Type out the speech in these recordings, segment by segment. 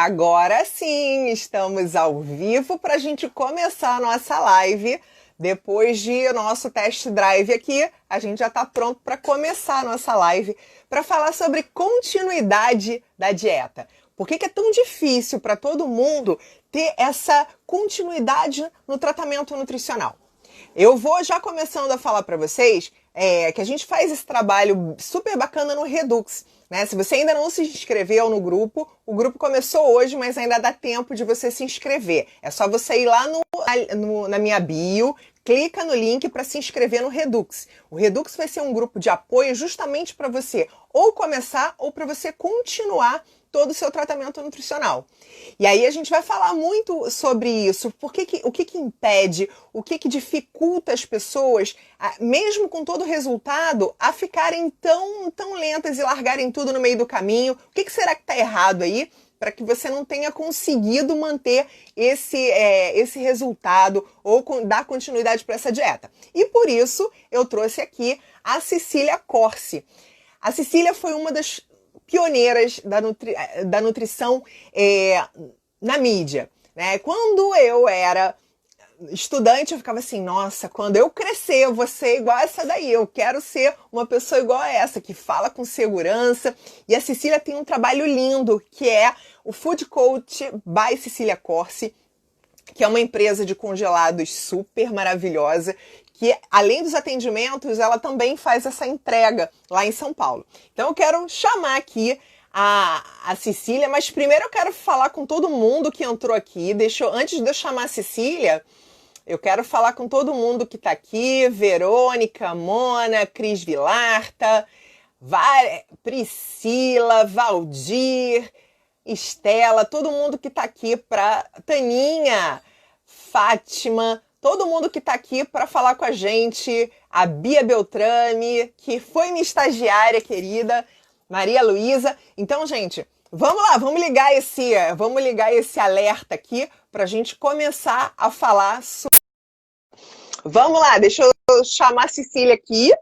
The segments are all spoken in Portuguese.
Agora sim, estamos ao vivo para a gente começar a nossa live. Depois de nosso test drive aqui, a gente já está pronto para começar a nossa live para falar sobre continuidade da dieta. Por que é tão difícil para todo mundo ter essa continuidade no tratamento nutricional? Eu vou já começando a falar para vocês que a gente faz esse trabalho super bacana no Redux. Né? Se você ainda não se inscreveu no grupo, o grupo começou hoje, mas ainda dá tempo de você se inscrever. É só você ir lá na minha bio, clica no link para se inscrever no Redux. O Redux vai ser um grupo de apoio justamente para você ou começar ou para você continuar todo o seu tratamento nutricional. E aí a gente vai falar muito sobre isso, o que impede, o que dificulta as pessoas, mesmo com todo o resultado, a ficarem tão lentas e largarem tudo no meio do caminho. O que será que está errado aí para que você não tenha conseguido manter esse resultado ou dar continuidade para essa dieta? E por isso eu trouxe aqui a Cecília Corsi. A Cecília foi uma das pioneiras da nutrição na mídia. Né? Quando eu era estudante, eu ficava assim, nossa, quando eu crescer, eu vou ser igual a essa daí. Eu quero ser uma pessoa igual a essa, que fala com segurança. E a Cecília tem um trabalho lindo, que é o Food Coach by Cecília Corsi, que é uma empresa de congelados super maravilhosa, que além dos atendimentos, ela também faz essa entrega lá em São Paulo. Então eu quero chamar aqui a Cecília, mas primeiro eu quero falar com todo mundo que entrou aqui. Antes de eu chamar a Cecília, eu quero falar com todo mundo que está aqui, Verônica, Mona, Cris Vilarta, Priscila, Valdir, Estela, todo mundo que está aqui, Taninha, Fátima, todo mundo que está aqui para falar com a gente, a Bia Beltrame, que foi minha estagiária querida, Maria Luísa. Então, gente, vamos lá, vamos ligar esse alerta aqui para a gente começar a falar sobre... Vamos lá, deixa eu chamar a Cecília aqui.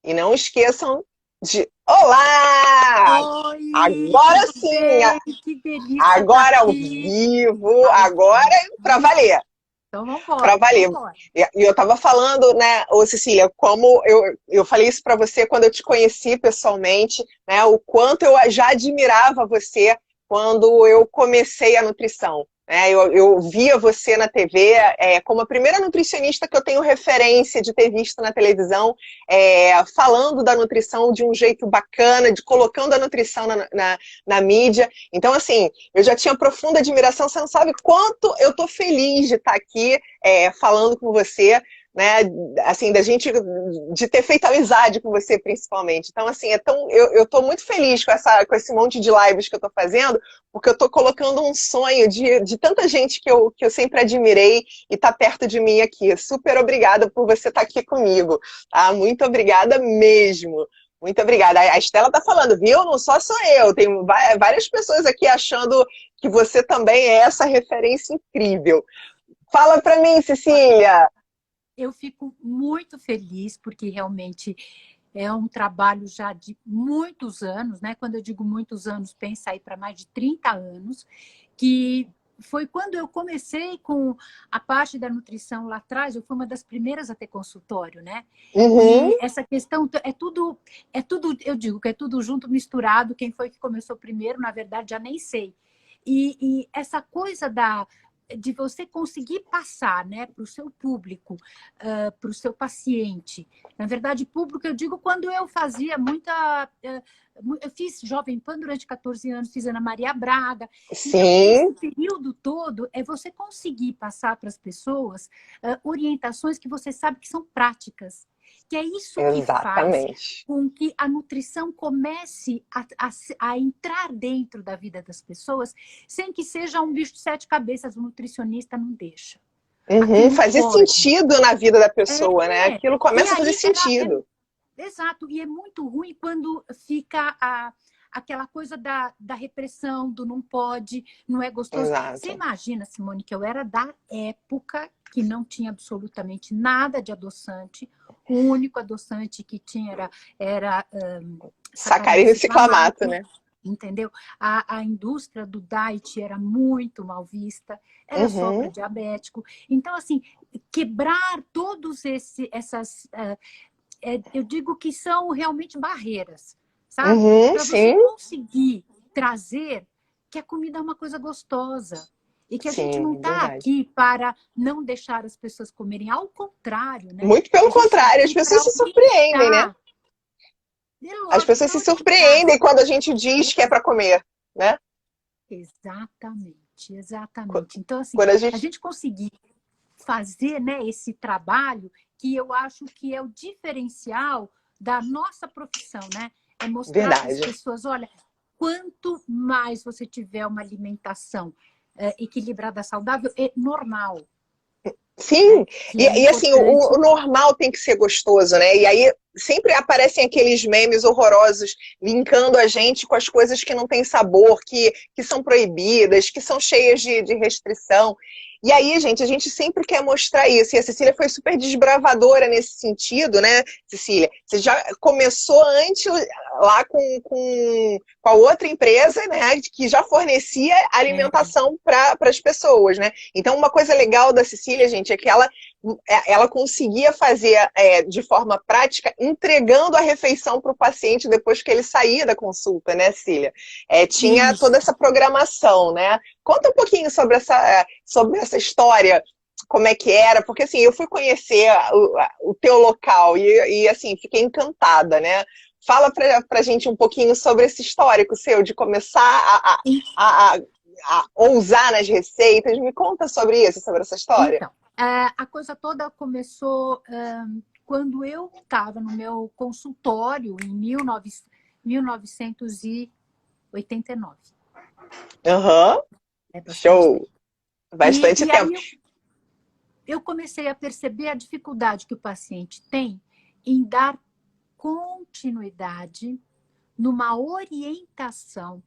E não esqueçam de... Olá! Oi, Agora tudo sim! bem? Que delícia estar Agora ao aqui. vivo, Ao agora para vivo. valer. Então, Para vambora, valer. vambora. E eu estava falando, né, ô Cecília, como eu falei isso para você quando eu te conheci pessoalmente, né, o quanto eu já admirava você quando eu comecei a nutrição. Né, eu via você na TV como a primeira nutricionista que eu tenho referência de ter visto na televisão, falando da nutrição de um jeito bacana, colocando a nutrição na mídia. Então, assim, eu já tinha profunda admiração, você não sabe quanto eu tô feliz de estar aqui falando com você, né, assim, de ter feito amizade com você, principalmente. Então, assim, eu tô muito feliz com esse monte de lives que eu tô fazendo, porque eu tô colocando um sonho de tanta gente que eu sempre admirei e tá perto de mim aqui. Super obrigada por você estar aqui comigo, tá? Muito obrigada mesmo. Muito obrigada. A Estela tá falando, viu? Não só sou eu, tem várias pessoas aqui achando que você também é essa referência incrível. Fala pra mim, Cecília. Eu fico muito feliz porque realmente é um trabalho já de muitos anos, né? Quando eu digo muitos anos, pensa aí para mais de 30 anos, que foi quando eu comecei com a parte da nutrição lá atrás, eu fui uma das primeiras a ter consultório, né? Uhum. E essa questão é tudo, eu digo que é tudo junto, misturado. Quem foi que começou primeiro, na verdade, já nem sei. E essa coisa de você conseguir passar, né, para o seu público, para o seu paciente. Na verdade, público, eu digo quando eu fazia muita... eu fiz Jovem Pan durante 14 anos, fiz Ana Maria Braga. Então, esse Sim, período todo é você conseguir passar para as pessoas orientações que você sabe que são práticas. Que é isso que faz exatamente. com que a nutrição comece a entrar dentro da vida das pessoas sem que seja um bicho de sete cabeças, o nutricionista não deixa. Uhum. Aquilo não Fazer pode. sentido na vida da pessoa, né? É, Aquilo e começa a fazer aí sentido. exato, e é muito ruim quando fica aquela coisa da repressão, do não pode, não é gostoso. Exato. Você imagina, Simone, que eu era da época que não tinha absolutamente nada de adoçante. O único adoçante que tinha era Sacarina e ciclamato, né? Entendeu? A indústria do diet era muito mal vista, era só para diabético. Então, assim, quebrar todos essas... eu digo que são realmente barreiras, sabe? Para você conseguir trazer que a comida é uma coisa gostosa. E que a gente não está aqui para não deixar as pessoas comerem, ao contrário, né? Muito pelo contrário, as pessoas se surpreendem, né? As pessoas se surpreendem quando a gente diz que é para comer, né? Exatamente, exatamente. Então, assim, a gente conseguir fazer, né, esse trabalho, que eu acho que é o diferencial da nossa profissão, né? É mostrar para as pessoas, olha, quanto mais você tiver uma alimentação equilibrada, saudável, é normal. Sim, e assim, o normal tem que ser gostoso, né? E aí sempre aparecem aqueles memes horrorosos linkando a gente com as coisas que não têm sabor, que são proibidas, que são cheias de restrição. E aí, gente, a gente sempre quer mostrar isso. E a Cecília foi super desbravadora nesse sentido, né, Cecília? Você já começou antes lá com a outra empresa, né, que já fornecia alimentação para as pessoas, né? Então, uma coisa legal da Cecília, gente, é que ela conseguia fazer de forma prática, entregando a refeição para o paciente depois que ele saía da consulta, né, Cecília? Tinha toda essa programação, né? Conta um pouquinho sobre essa história, como é que era, porque assim, eu fui conhecer o teu local e assim, fiquei encantada, né? Fala pra gente um pouquinho sobre esse histórico seu, de começar a ousar nas receitas. Me conta sobre isso, sobre essa história. Então, a coisa toda começou quando eu estava no meu consultório em 1989. Show! Bastante tempo. Aí eu comecei a perceber a dificuldade que o paciente tem em dar continuidade numa orientação,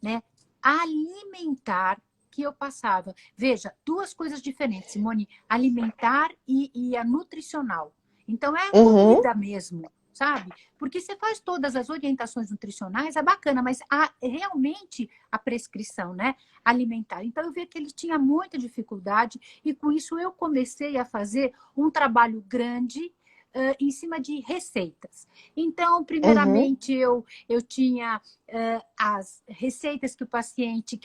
né, alimentar que eu passava. Veja, duas coisas diferentes, Simone, alimentar e a nutricional. Então, é a comida mesmo, sabe? Porque você faz todas as orientações nutricionais, é bacana, mas realmente a prescrição, né, alimentar. Então, eu vi que ele tinha muita dificuldade e, com isso, eu comecei a fazer um trabalho grande em cima de receitas. Então, primeiramente, eu tinha as receitas que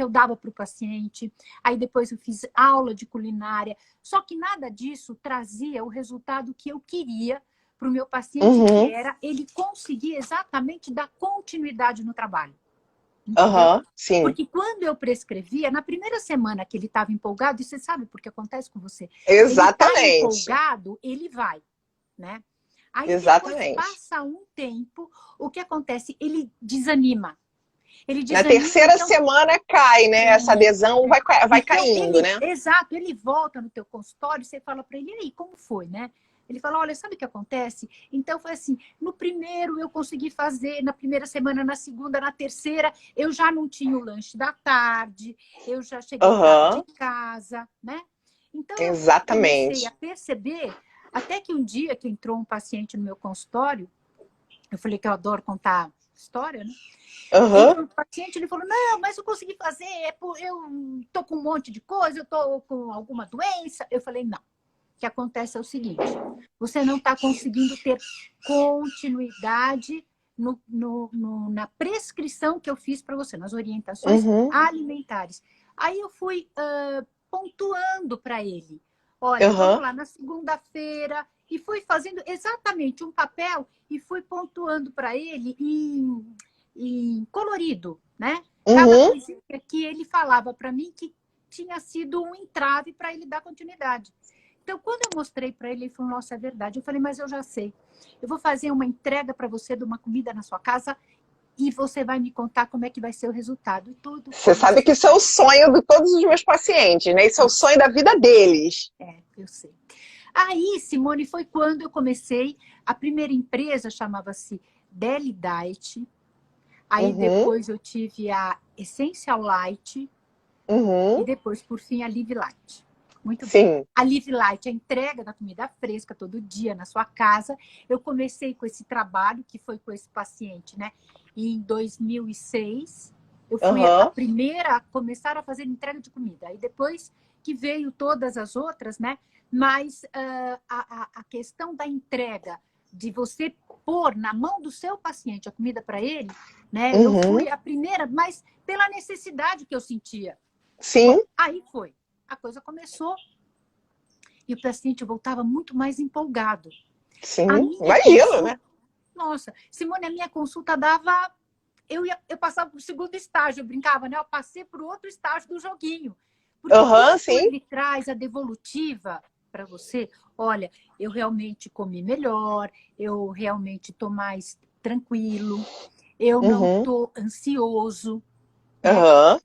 eu dava para o paciente, aí depois eu fiz aula de culinária, só que nada disso trazia o resultado que eu queria para o meu paciente, que era ele conseguir exatamente dar continuidade no trabalho. Sim. Porque quando eu prescrevia, na primeira semana que ele estava empolgado, e você sabe por que acontece com você? Exatamente. Ele está empolgado, ele vai. Né? Aí depois passa um tempo, o que acontece? Ele desanima. Na terceira semana cai, né? Essa adesão vai caindo, né? Exato, ele volta no teu consultório, você fala para ele, e aí, como foi, né? Ele fala, olha, sabe o que acontece? Então foi assim, no primeiro eu consegui fazer, na primeira semana, na segunda, na terceira, eu já não tinha o lanche da tarde, eu já cheguei tarde de casa, né? Então eu comecei a perceber. Até que um dia que entrou um paciente no meu consultório, eu falei que eu adoro contar história, né? E o paciente, ele falou, não, mas eu consegui fazer, eu tô com um monte de coisa, eu tô com alguma doença. Eu falei, não. O que acontece é o seguinte, você não está conseguindo ter continuidade na prescrição que eu fiz para você, nas orientações alimentares. Aí eu fui pontuando para ele. Olha, vamos lá, na segunda-feira, e fui fazendo exatamente um papel e fui pontuando para ele em colorido, né? Cada coisinha que ele falava para mim que tinha sido um entrave para ele dar continuidade. Então, quando eu mostrei para ele, ele falou, nossa, é verdade. Eu falei, mas eu já sei. Eu vou fazer uma entrega para você de uma comida na sua casa e você vai me contar como é que vai ser o resultado. E tudo. Você sabe que isso é o sonho de todos os meus pacientes, né? Isso é o sonho da vida deles. Eu sei. Aí, Simone, foi quando eu comecei. A primeira empresa chamava-se Deli Diet. Aí Uhum. depois eu tive a Essential Light e Uhum. depois, por fim, a Live Light. Muito bem. Sim. A Live Light, a entrega da comida fresca todo dia na sua casa. Eu comecei com esse trabalho, que foi com esse paciente, né? E em 2006, eu fui a Aham. primeira a começar a fazer entrega de comida. Aí depois que veio todas as outras, né? Mas a questão da entrega, de você pôr na mão do seu paciente a comida para ele, né? Eu Uhum. fui a primeira, mas pela necessidade que eu sentia. Bom, Sim. aí foi. A coisa começou e o paciente voltava muito mais empolgado. A Sim. minha Imagino, né? consulta, nossa, Simone, a minha consulta dava. Eu passava para o segundo estágio, eu brincava, né? Eu passei para o outro estágio do joguinho. Porque Aham, quando sim. ele traz a devolutiva para você, olha, eu realmente comi melhor, eu realmente estou mais tranquilo, eu não Uhum. estou ansioso, né? Aham.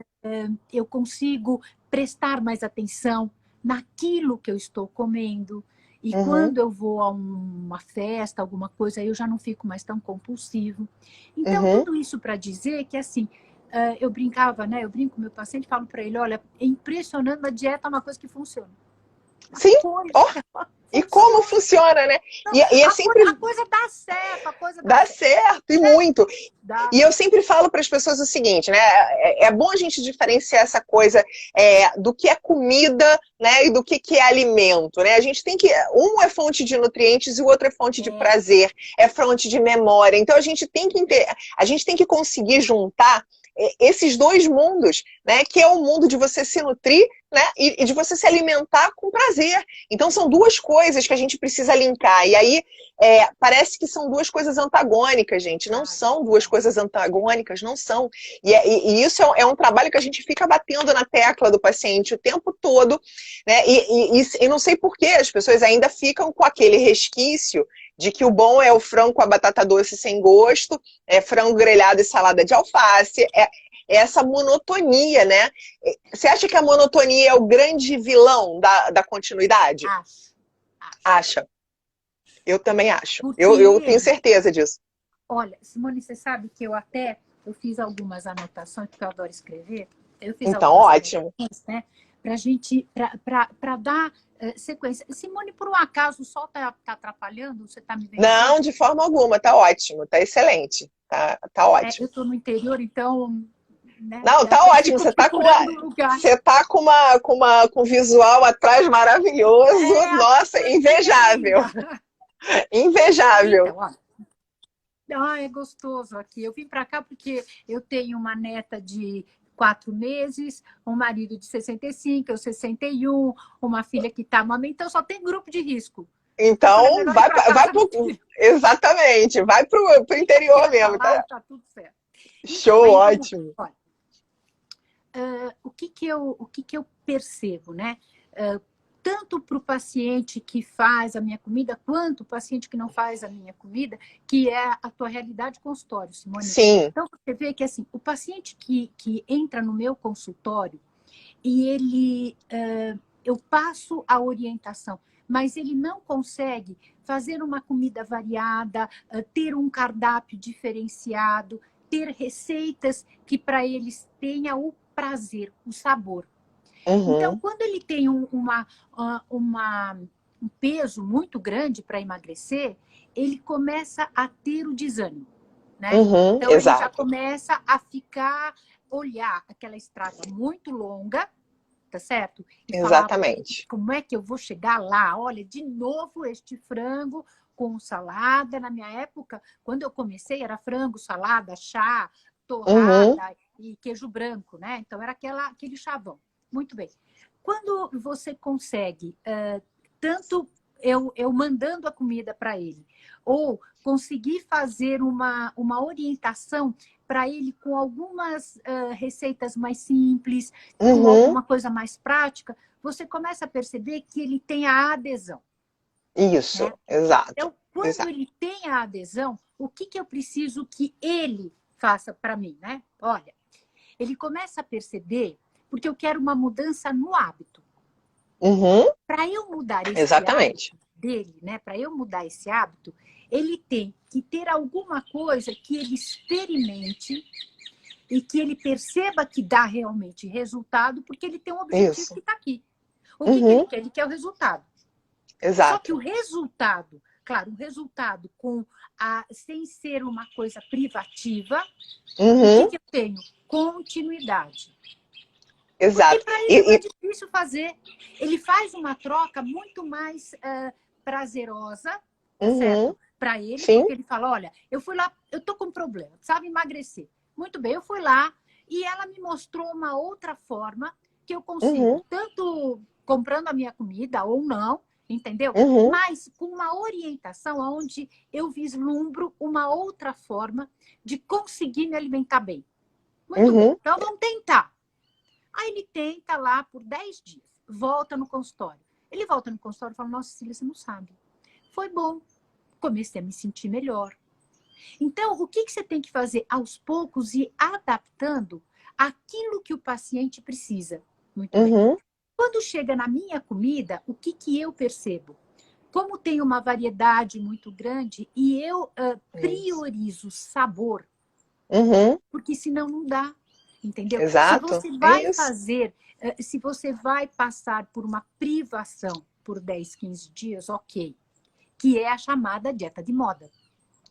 Eu consigo prestar mais atenção naquilo que eu estou comendo. E Uhum. quando eu vou a uma festa, alguma coisa, eu já não fico mais tão compulsivo. Então, Uhum. tudo isso para dizer que, assim, eu brincava, né? Eu brinco com meu paciente, falo para ele, olha, é impressionante, a dieta é uma coisa que funciona. Uma Sim. coisa Ó, que ela e como funciona. funciona, né? Não, E é sempre a coisa dá certo, a coisa dá dá certo. certo e muito. Dá. E eu sempre falo para as pessoas o seguinte, né? É bom a gente diferenciar essa coisa do que é comida, né? E do que é alimento, né? A gente tem que. Um é fonte de nutrientes e o outro é fonte de É, prazer, é fonte de memória. Então a gente tem que conseguir juntar esses dois mundos, né? Que é o mundo de você se nutrir, né? E de você se alimentar com prazer. Então são duas coisas que a gente precisa linkar. E aí parece que são duas coisas antagônicas, gente. Não verdade. são duas coisas antagônicas, não são. E isso é um trabalho que a gente fica batendo na tecla do paciente o tempo todo, né? E não sei por que as pessoas ainda ficam com aquele resquício de que o bom é o frango com a batata doce sem gosto, é frango grelhado e salada de alface, essa monotonia, né? Você acha que a monotonia é o grande vilão da continuidade? Acho, acho. Acha. Eu também acho. Eu Porque tenho certeza disso. olha, Simone, você sabe que eu fiz algumas anotações, porque eu adoro escrever, eu fiz Então, algumas ótimo. anotações, né, para gente, para dar sequência. Simone, por um acaso o sol tá atrapalhando? Você está me vendo bem? Não, de forma alguma, tá ótimo, tá excelente, tá Eu ótimo. estou no interior, então, né, Não, tá deve ser ótimo, que eu procurando um lugar. você tá com visual atrás maravilhoso, É, a nossa, plantinha é invejável, linda. invejável. Então, ó, é gostoso aqui. Eu vim para cá porque eu tenho uma neta de 4 meses, um marido de 65, eu 61, uma filha que está amamentando, só tem grupo de risco. Então, eu falei, é Então, melhor ir para vai casa do pro, que exatamente, vai pro interior ficar mesmo, lá e tá? tá tudo certo. Então, Show, aí vamos lá. ótimo. Olha, o que eu percebo, né? Tanto para o paciente que faz a minha comida, quanto o paciente que não faz a minha comida, que é a tua realidade consultório, Simone. Sim. Então, você vê que assim, o paciente que entra no meu consultório e eu passo a orientação, mas ele não consegue fazer uma comida variada, ter um cardápio diferenciado, ter receitas que para eles tenha o prazer, o sabor. Então, Uhum, quando ele tem um peso muito grande para emagrecer, ele começa a ter o desânimo, né? uhum, Então, ele já exato, começa a olhar aquela estrada muito longa, tá certo? E falar, exatamente. como é que eu vou chegar lá? Olha, de novo este frango com salada. Na minha época, quando eu comecei, era frango, salada, chá, Uhum, torrada e queijo branco, né? Então, era aquele chavão. Muito bem. Quando você consegue, tanto eu mandando a comida para ele, ou conseguir fazer uma orientação para ele com algumas receitas mais simples, com uhum, alguma coisa mais prática, você começa a perceber que ele tem a adesão, né? isso, exato, Então, quando exato. ele tem a adesão, o que eu preciso que ele faça para mim, né? Olha, ele começa a perceber, porque eu quero uma mudança no hábito. Uhum, Para eu mudar este exatamente. hábito dele, né, para eu mudar esse hábito, ele tem que ter alguma coisa que ele experimente e que ele perceba que dá realmente resultado, porque ele tem um objetivo Isso. que está aqui. O que ele Uhum. quer? Ele quer o resultado. Só que Exato. o resultado, claro, o resultado sem ser uma coisa privativa, o Uhum. que eu tenho? Continuidade. Porque Exato. para ele não é E, difícil fazer. Ele faz uma troca muito mais prazerosa, tá uhum. certo? Para ele, Sim. porque ele fala, olha, eu fui lá, eu tô com um problema, precisava emagrecer. Muito bem, eu fui lá e ela me mostrou uma outra forma que eu consigo, Uhum. tanto comprando a minha comida ou não, entendeu? Uhum. Mas com uma orientação onde eu vislumbro uma outra forma de conseguir me alimentar bem. Muito bem, Uhum. então vamos tentar. Aí ele tenta lá por 10 dias, volta no consultório. Ele volta no consultório e fala, nossa, Cecília, você não sabe. Foi bom, comecei a me sentir melhor. Então, o que você tem que fazer aos poucos e adaptando aquilo que o paciente precisa? Muito bem. Uhum. Quando chega na minha comida, o que eu percebo? Como tem uma variedade muito grande e eu priorizo sabor, Uhum. porque senão não dá, entendeu? Se Exato. você É vai isso. fazer, se você vai passar por uma privação por 10, 15 dias, ok, que é a chamada dieta de moda.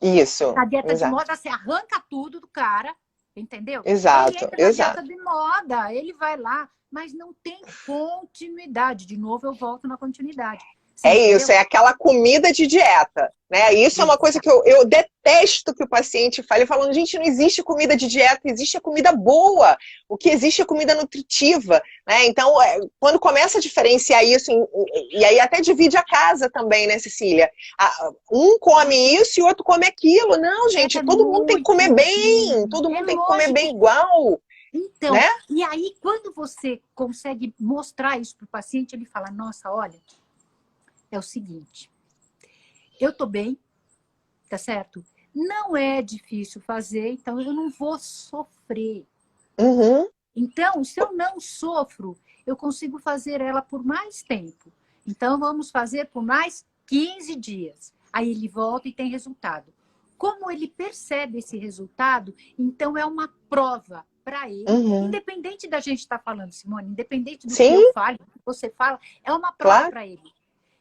Isso. A dieta de Exato. moda, você arranca tudo do cara, entendeu? Ele Exato. entra na Exato. dieta de moda, ele vai lá, mas não tem continuidade. De novo, eu volto na continuidade. Você É isso, entendeu? é aquela comida de dieta, né? Isso é uma coisa que eu detesto que o paciente fale, falando, gente, não existe comida de dieta, existe a comida boa, o que existe é comida nutritiva, né? Então, quando começa a diferenciar isso, e aí até divide a casa também, né, Cecília? Um come isso e o outro come aquilo. Não, gente, É todo mundo tem que muito comer bem, ruim. todo É mundo tem que comer lógico. bem igual, Então, né? e aí, quando você consegue mostrar isso para o paciente, ele fala, nossa, olha, é o seguinte, eu tô bem, tá certo? Não é difícil fazer, então eu não vou sofrer. Uhum, Então, se eu não sofro, eu consigo fazer ela por mais tempo. Então, vamos fazer por mais 15 dias. Aí ele volta e tem resultado. Como ele percebe esse resultado, então é uma prova para ele, uhum. independente da gente estar falando, Simone, independente do que Sim, eu fale, do que você fala, é uma prova claro. para ele.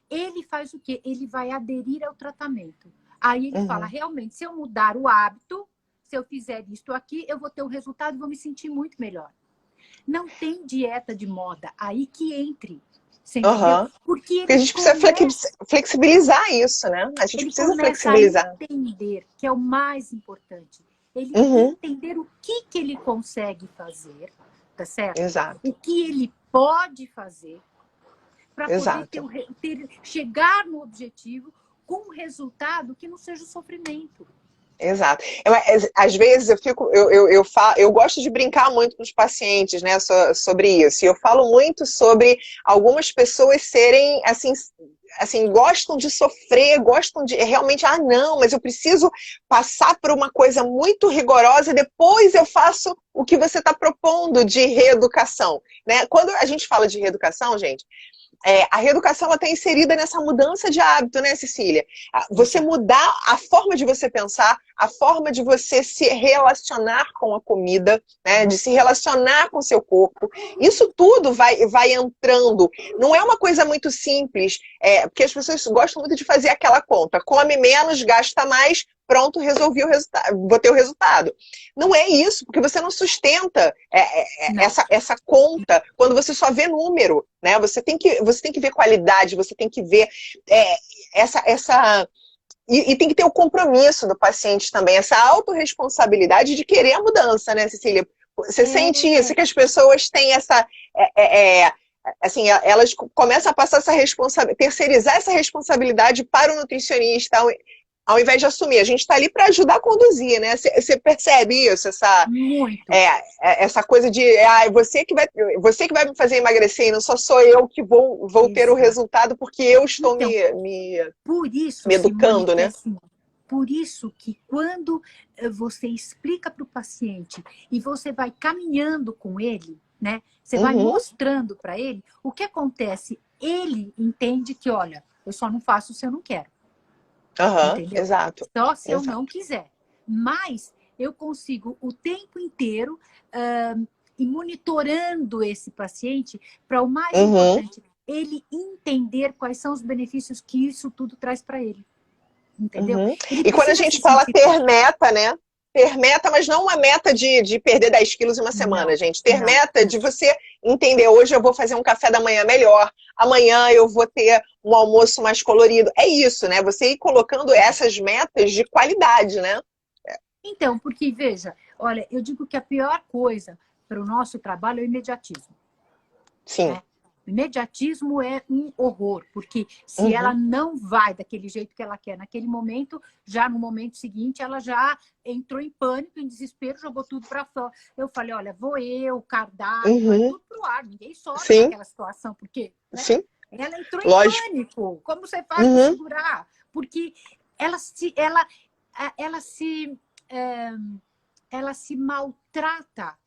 Ele faz o quê? Ele vai aderir ao tratamento. Aí ele fala, Uhum. realmente, se eu mudar o hábito, se eu fizer isto aqui, eu vou ter um resultado e vou me sentir muito melhor. Não tem dieta de moda aí que entre. Você entendeu? Uhum. Porque Porque a gente precisa flexibilizar isso, né? A gente ele precisa começa a flexibilizar. entender, que é o mais importante. Ele Uhum. entender o que ele consegue fazer, tá certo? Exato, O que ele pode fazer para poder exato. chegar no objetivo com um resultado que não seja o sofrimento. Exato. Às vezes eu gosto de brincar muito com os pacientes, né, sobre isso. E eu falo muito sobre algumas pessoas serem assim, gostam de sofrer, gostam de realmente, não, mas eu preciso passar por uma coisa muito rigorosa e depois eu faço o que você está propondo de reeducação, né? Quando a gente fala de reeducação, gente, a reeducação ela está inserida nessa mudança de hábito, né, Cecília? Você Exato. mudar a forma de você pensar, a forma de você se relacionar com a comida, né, de se relacionar com o seu corpo. Isso tudo vai entrando. Não é uma coisa muito simples, porque as pessoas gostam muito de fazer aquela conta. Come menos, gasta mais, pronto, resolvi o resultado, vou ter o resultado. Não é isso, porque você não sustenta Não. essa conta quando você só vê número, né? Você tem que ver qualidade, você tem que ver essa e tem que ter o compromisso do paciente também, essa autorresponsabilidade de querer a mudança, né, Cecília? Você sente isso, que as pessoas têm essa assim, elas começam a passar essa responsabilidade, terceirizar essa responsabilidade para o nutricionista, ao invés de assumir. A gente está ali para ajudar a conduzir, né? Você percebe isso? Muito. Essa coisa de você que vai me fazer emagrecer e não só eu que vou ter o Exato. resultado porque eu estou Então, me por isso, Simone, educando, que né? assim, por isso que quando você explica para o paciente e você vai caminhando com ele, né? Você vai Uhum, mostrando para ele o que acontece. Ele entende que, olha, Eu só não faço se eu não quero. Aham, Entendeu? exato. Só se eu Exato. não quiser. Mas eu consigo o tempo inteiro ir monitorando esse paciente para o mais Uhum. importante, ele entender quais são os benefícios que isso tudo traz para ele. Entendeu? Uhum. Ele E quando a precisa se gente fala sentir bem. ter meta, né? Ter meta, mas não uma meta de perder 10 quilos em uma semana, Não, gente. Ter não, meta não. de você entender, hoje eu vou fazer um café da manhã melhor, amanhã eu vou ter um almoço mais colorido. É isso, né? Você ir colocando essas metas de qualidade, né? Então, porque, veja, olha, eu digo que a pior coisa para o nosso trabalho é o imediatismo. Sim. Né? O imediatismo é um horror, porque se ela Uhum. não vai daquele jeito que ela quer naquele momento, já no momento seguinte ela já entrou em pânico, em desespero, jogou tudo para fora. Eu falei, olha, vou eu, cardápio, vai Uhum. tudo pro ar, ninguém sobra Sim, naquela situação, porque, né? sim, Ela entrou em lógico. pânico. Como você faz para Uhum. segurar? Porque ela se, ela, ela se, é, ela se maltrata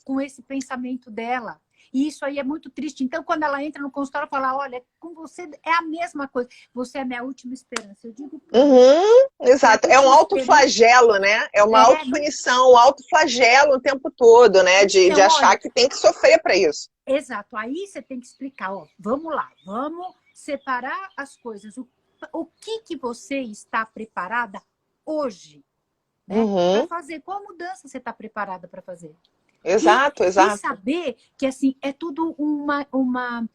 com esse pensamento dela. E isso aí é muito triste. Então, quando ela entra no consultório, fala, olha, com você é a mesma coisa. Você é a minha última esperança. Eu digo, pronto. Uhum, Minha exato. É um última esperança autoflagelo, né? É uma não... autopunição, um autoflagelo o tempo todo, né? De Então, achar olha, que tem que sofrer para isso. exato. Aí você tem que explicar, ó, vamos lá, vamos separar as coisas. O que você está preparada hoje, né? Para Uhum, fazer. Qual mudança você está preparada para fazer? exato, E exato. saber que, assim, é tudo uma...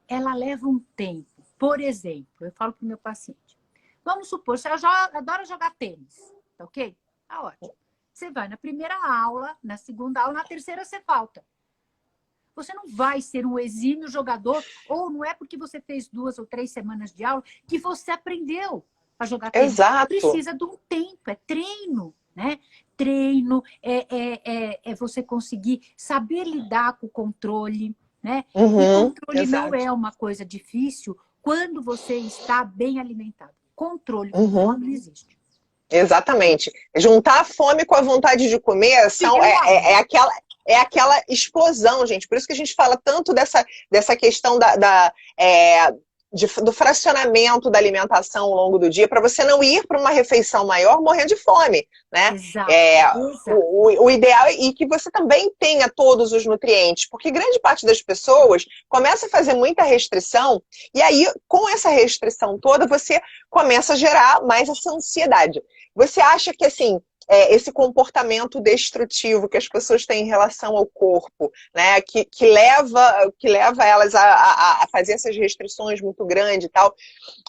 Ela leva um tempo. Por exemplo, eu falo para o meu paciente, vamos supor, você adora jogar tênis, tá ok? Tá ótimo. Você vai na primeira aula, na segunda aula, na terceira você falta. Você não vai ser um exímio jogador, ou não é porque você fez 2 ou 3 semanas de aula que você aprendeu a jogar tênis. Exato. Precisa de um tempo, é treino, né? Treino é você conseguir saber lidar com o controle, né? E Uhum, controle não exato. é uma coisa difícil quando você está bem alimentado. Controle com Uhum, fome não existe. exatamente. Juntar a fome com a vontade de comer Pelo amor. é aquela explosão, gente. Por isso que a gente fala tanto dessa questão do fracionamento da alimentação ao longo do dia, para você não ir para uma refeição maior morrendo de fome, né? Exato, É, exato. o ideal é que você também tenha todos os nutrientes, porque grande parte das pessoas começa a fazer muita restrição, e aí, com essa restrição toda, você começa a gerar mais essa ansiedade. Você acha que, assim, esse comportamento destrutivo que as pessoas têm em relação ao corpo, né, que leva elas a fazer essas restrições muito grandes e tal,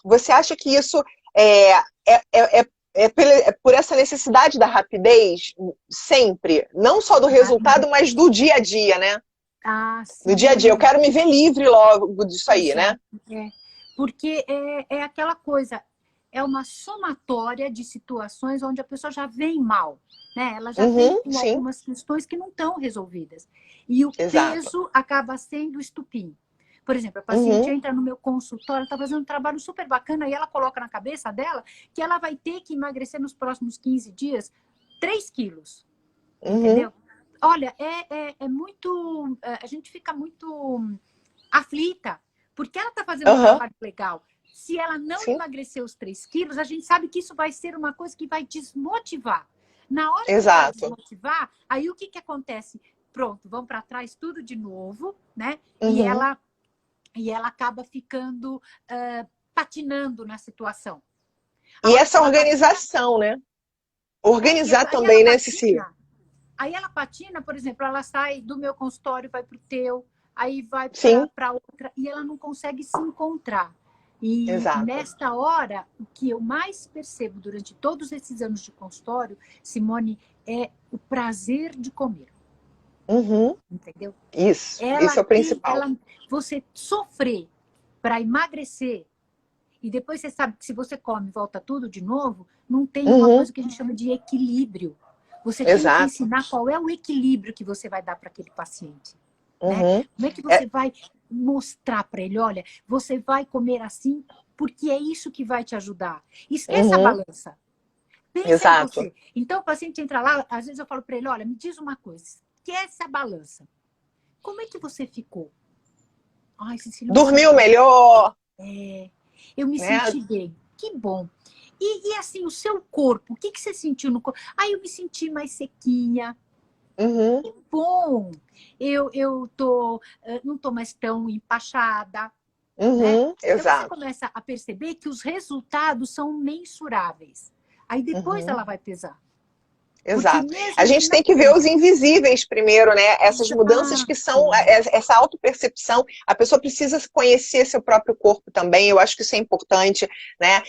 você acha que isso é, é, é, é por essa necessidade da rapidez sempre? Não só do resultado, mas do dia a dia, né? Ah, No sim, dia a dia. Eu é. quero me ver livre logo disso aí, né? Exato, é. Porque é aquela coisa, é uma somatória de situações onde a pessoa já vem mal, né? Ela já vem Uhum, com sim, algumas questões que não estão resolvidas. E o exato. peso acaba sendo o estupim. Por exemplo, a paciente Uhum, entra no meu consultório, está fazendo um trabalho super bacana e ela coloca na cabeça dela que ela vai ter que emagrecer nos próximos 15 dias 3 quilos, uhum, entendeu? Olha, é muito... A gente fica muito aflita, porque ela está fazendo um uhum, trabalho legal. Se ela não sim, emagrecer os 3 quilos, a gente sabe que isso vai ser uma coisa que vai desmotivar. Na hora que vai exato. desmotivar, aí o que acontece? Pronto, vão para trás tudo de novo, né? Uhum. E ela acaba ficando patinando na situação. A E hora que essa ela patina, organização, né? Organizar aí ela também, né, Cici? patina. Aí ela patina, por exemplo, ela sai do meu consultório, vai para o teu, aí vai Sim, para outra, e ela não consegue se encontrar. E exato. nesta hora, o que eu mais percebo durante todos esses anos de consultório, Simone, é o prazer de comer, Uhum. entendeu? Isso é o principal. Você sofrer para emagrecer, e depois você sabe que se você come e volta tudo de novo, não tem uma Uhum. coisa que a gente chama de equilíbrio. Você tem que Exato. ensinar qual é o equilíbrio que você vai dar para aquele paciente. Né? Uhum. Como é que É, você vai mostrar para ele, olha, você vai comer assim porque é isso que vai te ajudar. Esquece a uhum. balança. Pensa em Exato. você. Então o paciente entra lá, às vezes eu falo para ele, olha, me diz uma coisa, esquece a balança. Como é que você ficou? Ai, Cecília, eu me Dormiu senti... melhor? É... Eu me né? senti bem. Que bom. E assim, o seu corpo, o que você sentiu no corpo? Ah, eu me senti mais sequinha. Uhum, Que bom. Não tô mais tão empachada, né? Então você exato. começa a perceber que os resultados são mensuráveis. Aí depois Uhum. ela vai pesar. Porque Exato. A mesmo que gente não tem que ver os tenha. invisíveis primeiro, né? Essas mudanças que são, Exato. essa autopercepção, a pessoa precisa conhecer seu próprio corpo também, eu acho que isso é importante, né?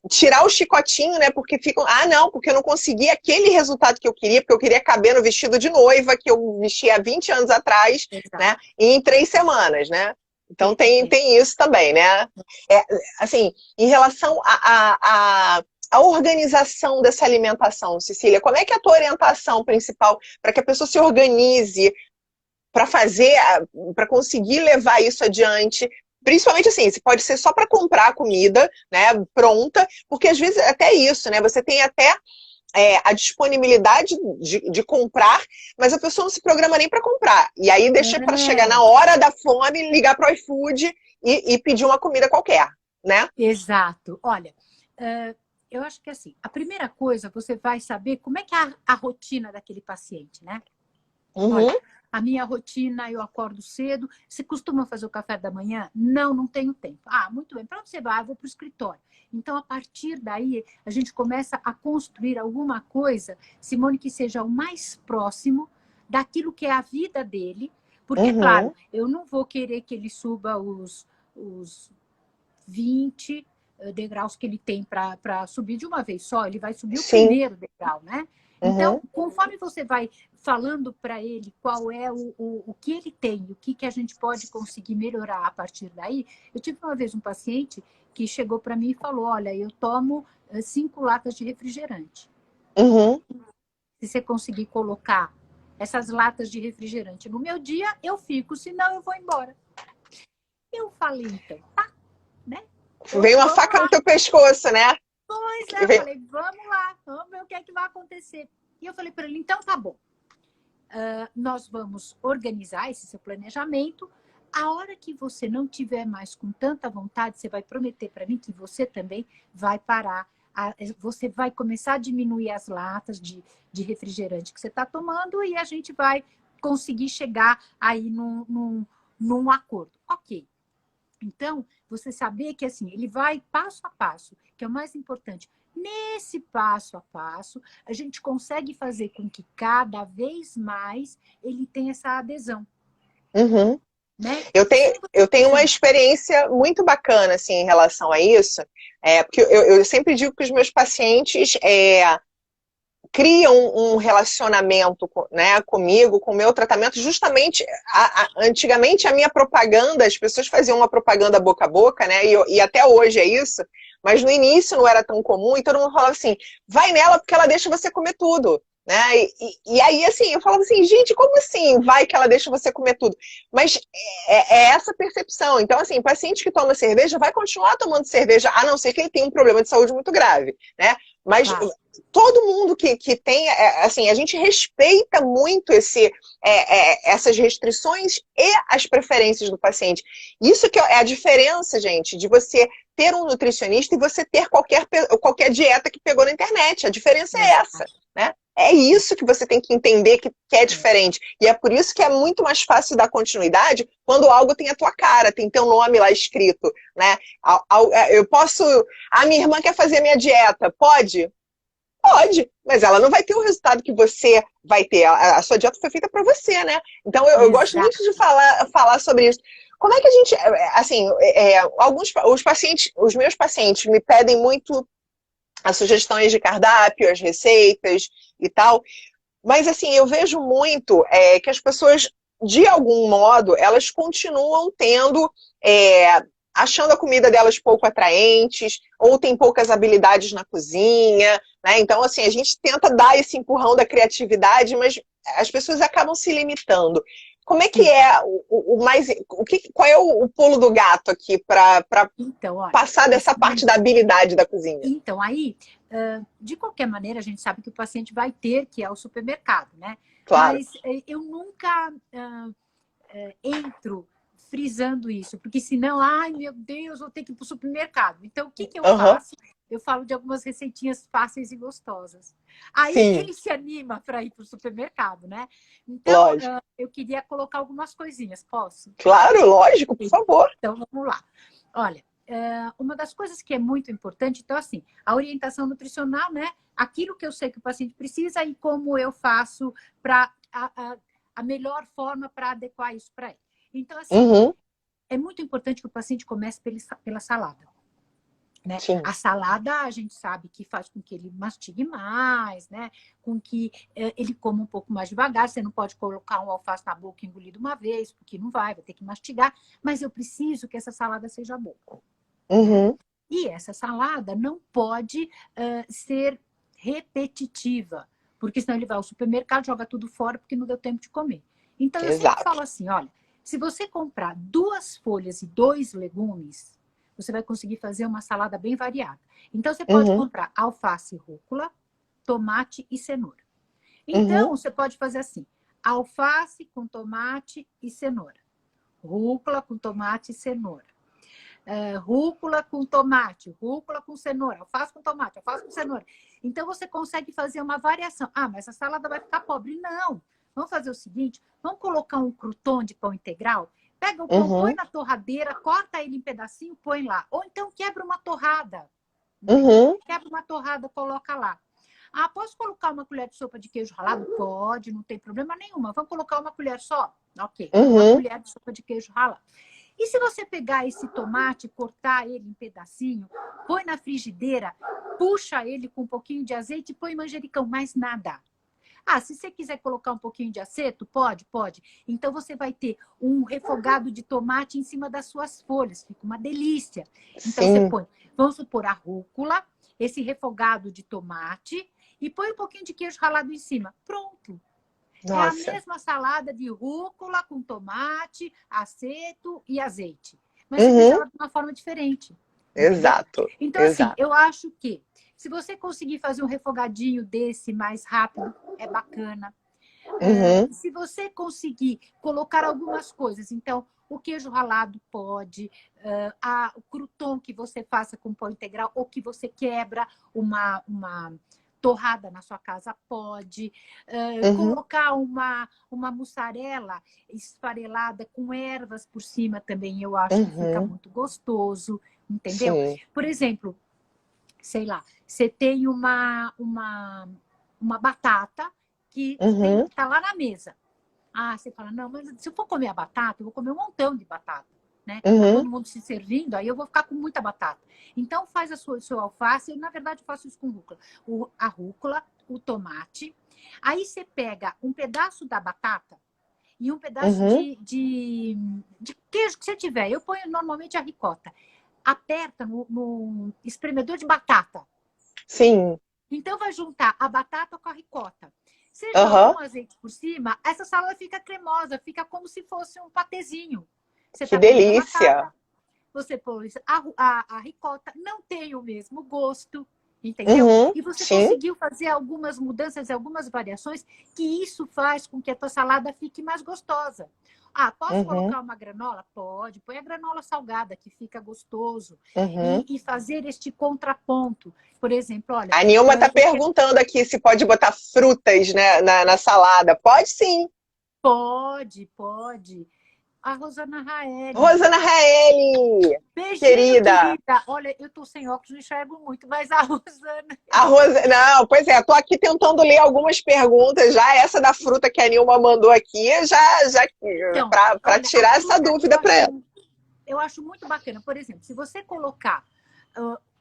Tirar o chicotinho, né? Porque ficam, ah, não, porque eu não consegui aquele resultado que eu queria, porque eu queria caber no vestido de noiva que eu vestia há 20 anos atrás, Exato. né? E em 3 semanas, né? Então Tem. tem isso também, né? É, assim, em relação a organização dessa alimentação, Cecília? Como é que é a tua orientação principal para que a pessoa se organize para fazer, para conseguir levar isso adiante? Principalmente assim, se pode ser só para comprar a comida, né, pronta, porque às vezes até isso, né? Você tem até a disponibilidade de comprar, mas a pessoa não se programa nem para comprar. E aí deixa para chegar na É, hora da fome, ligar para o iFood e pedir uma comida qualquer, né? exato. Olha, eu acho que assim, a primeira coisa, você vai saber como é que é a rotina daquele paciente, né? Olha, Uhum, a minha rotina, eu acordo cedo. Você costuma fazer o café da manhã? Não, não tenho tempo. Ah, muito bem. Para onde você vai? Eu vou para o escritório. Então, a partir daí, a gente começa a construir alguma coisa, Simone, que seja o mais próximo daquilo que é a vida dele. Porque, claro, uhum, eu não vou querer que ele suba os 20 degraus que ele tem para subir de uma vez só, ele vai subir o sim, primeiro degrau, né? Então, uhum. conforme você vai falando para ele qual é o que ele tem, o que a gente pode conseguir melhorar a partir daí. Eu tive uma vez um paciente que chegou para mim e falou: olha, eu tomo 5 latas de refrigerante. Uhum. Se você conseguir colocar essas latas de refrigerante no meu dia, eu fico, senão eu vou embora. Eu falei, então, tá, né? Vem uma Vamos faca no lá. teu pescoço, né? Pois é, eu Vem... falei, vamos lá, vamos ver o que é que vai acontecer. E eu falei para ele, então tá bom. Nós vamos organizar esse seu planejamento. A hora que você não tiver mais com tanta vontade, você vai prometer para mim que você também vai parar. Você vai começar a diminuir as latas de refrigerante que você está tomando e a gente vai conseguir chegar aí num acordo. Ok. Então, você saber que assim, ele vai passo a passo, que é o mais importante. Nesse passo a passo, a gente consegue fazer com que cada vez mais ele tenha essa adesão, Uhum. né? Eu, Se eu você... tenho uma experiência muito bacana assim, em relação a isso, porque eu sempre digo que os meus pacientes criam um relacionamento, né, comigo, com o meu tratamento, justamente, antigamente a minha propaganda, as pessoas faziam uma propaganda boca a boca, né, e até hoje é isso, mas no início não era tão comum, e todo mundo falava assim, vai nela porque ela deixa você comer tudo. Né? E aí, assim, eu falava assim, gente, como assim vai que ela deixa você comer tudo? Mas é essa percepção. Então, assim, paciente que toma cerveja vai continuar tomando cerveja, a não ser que ele tenha um problema de saúde muito grave, né? Mas Claro. todo mundo que tem, assim, a gente respeita muito essas restrições e as preferências do paciente. Isso que é a diferença, gente, de você ter um nutricionista e você ter qualquer dieta que pegou na internet. A diferença é essa, Exato. né? É isso que você tem que entender que é É. diferente. E é por isso que é muito mais fácil dar continuidade quando algo tem a tua cara, tem teu nome lá escrito, né? Eu posso... A minha irmã quer fazer minha dieta. Pode? Pode, mas ela não vai ter o resultado que você vai ter. A sua dieta foi feita para você, né? Então eu gosto muito Exato. de falar sobre isso. Como é que a gente, assim, os meus pacientes me pedem muito as sugestões de cardápio, as receitas e tal, mas assim, eu vejo muito que as pessoas, de algum modo, elas continuam tendo, achando a comida delas pouco atraentes, ou tem poucas habilidades na cozinha, né? Então, assim, a gente tenta dar esse empurrão da criatividade, mas as pessoas acabam se limitando. Como é que Sim. é qual é o pulo do gato aqui para Então, olha, passar é o dessa parte da seguinte. habilidade da cozinha? Então, aí, de qualquer maneira, a gente sabe que o paciente vai ter que ir ao supermercado, né? Claro. Mas eu nunca entro frisando isso, porque senão, ai meu Deus, vou ter que ir para o supermercado. Então, o que que eu Aham. faço? Eu falo de algumas receitinhas fáceis e gostosas. Aí Sim, ele se anima para ir para o supermercado, né? Então, lógico. eu queria colocar algumas coisinhas, posso? Claro, lógico, por favor. Então, vamos lá. Olha, uma das coisas que é muito importante, então, assim, a orientação nutricional, né? Aquilo que eu sei que o paciente precisa e como eu faço para a melhor forma para adequar isso para ele. Então, assim, Uhum, é muito importante que o paciente comece pela salada. Né? sim. A salada, a gente sabe que faz com que ele mastigue mais, né? Com que ele coma um pouco mais devagar. Você não pode colocar um alface na boca e engolir de uma vez, porque não vai ter que mastigar. Mas eu preciso que essa salada seja boa. Né? Uhum, E essa salada não pode ser repetitiva, porque senão ele vai ao supermercado, joga tudo fora porque não deu tempo de comer. Então, eu sempre exato. falo assim, olha, se você comprar 2 folhas e 2 legumes, você vai conseguir fazer uma salada bem variada. Então, você pode Uhum, comprar alface, rúcula, tomate e cenoura. uhum, Então, você pode fazer assim, alface com tomate e cenoura, rúcula com tomate e cenoura, rúcula com tomate, rúcula com cenoura, alface com tomate, alface com cenoura. Então, você consegue fazer uma variação. Ah, mas a salada vai ficar pobre. Não. Vamos fazer o seguinte, vamos colocar um crouton de pão integral, pega o pão, põe uhum, na torradeira, corta ele em pedacinho, põe lá. Ou então quebra uma torrada, entendeu? uhum, Quebra uma torrada, coloca lá. Ah, posso colocar uma colher de sopa de queijo ralado? Pode, não tem problema nenhuma. Vamos colocar uma colher só? Ok, uma uhum, colher de sopa de queijo ralado. E se você pegar esse tomate, cortar ele em pedacinho, põe na frigideira, puxa ele com um pouquinho de azeite e põe manjericão, mais nada. Ah, se você quiser colocar um pouquinho de aceto, pode, pode. Então você vai ter um refogado de tomate em cima das suas folhas, fica uma delícia. Então você sim. põe, vamos supor, a rúcula, esse refogado de tomate e põe um pouquinho de queijo ralado em cima. Pronto. É a Nossa. mesma salada de rúcula com tomate, aceto e azeite. Mas você fez Uhum, ela de uma forma diferente. Entendeu? exato, Então, assim, exato. eu acho que se você conseguir fazer um refogadinho desse mais rápido, é bacana. Uhum, Se você conseguir colocar algumas coisas, então, o queijo ralado pode, o crouton que você faça com pão integral ou que você quebra uma torrada na sua casa pode, uhum, colocar uma mussarela esfarelada com ervas por cima também, eu acho que fica uhum, muito gostoso, entendeu? sim. Por exemplo, sei lá, você tem uma batata que Uhum, tá lá na mesa. Ah, você fala, não, mas se eu for comer a batata, eu vou comer um montão de batata, né? Tá uhum, todo mundo se servindo, aí eu vou ficar com muita batata. Então faz o seu alface, eu na verdade faço isso com rúcula. A rúcula, o tomate, aí você pega um pedaço da batata e um pedaço uhum, de queijo que você tiver. Eu ponho normalmente a ricota. Aperta no espremedor de batata. sim. Então, vai juntar a batata com a ricota. Você joga Aham, um azeite por cima, essa salada fica cremosa, fica como se fosse um patezinho. Você que está comendo a delícia. batata, você pôs a ricota, não tem o mesmo gosto, entendeu? Uhum, E você sim. conseguiu fazer algumas mudanças, algumas variações, que isso faz com que a tua salada fique mais gostosa. Ah, posso Uhum, colocar uma granola? Pode. Põe a granola salgada, que fica gostoso. uhum. E fazer este contraponto. Por exemplo, olha, A Nilma está eu quero. perguntando aqui se pode botar frutas, né, na salada. Pode sim. Pode, pode. A Rosana Raeli. Rosana Raeli, Beijinho, querida. querida. Olha, eu tô sem óculos, não enxergo muito, mas a Rosana. A Rosa... Não, pois é, tô aqui tentando ler algumas perguntas já. Essa da fruta que a Nilma mandou aqui, já Então, para olha, a tirar essa fruta dúvida para ela. eu acho muito bacana. Por exemplo, se você colocar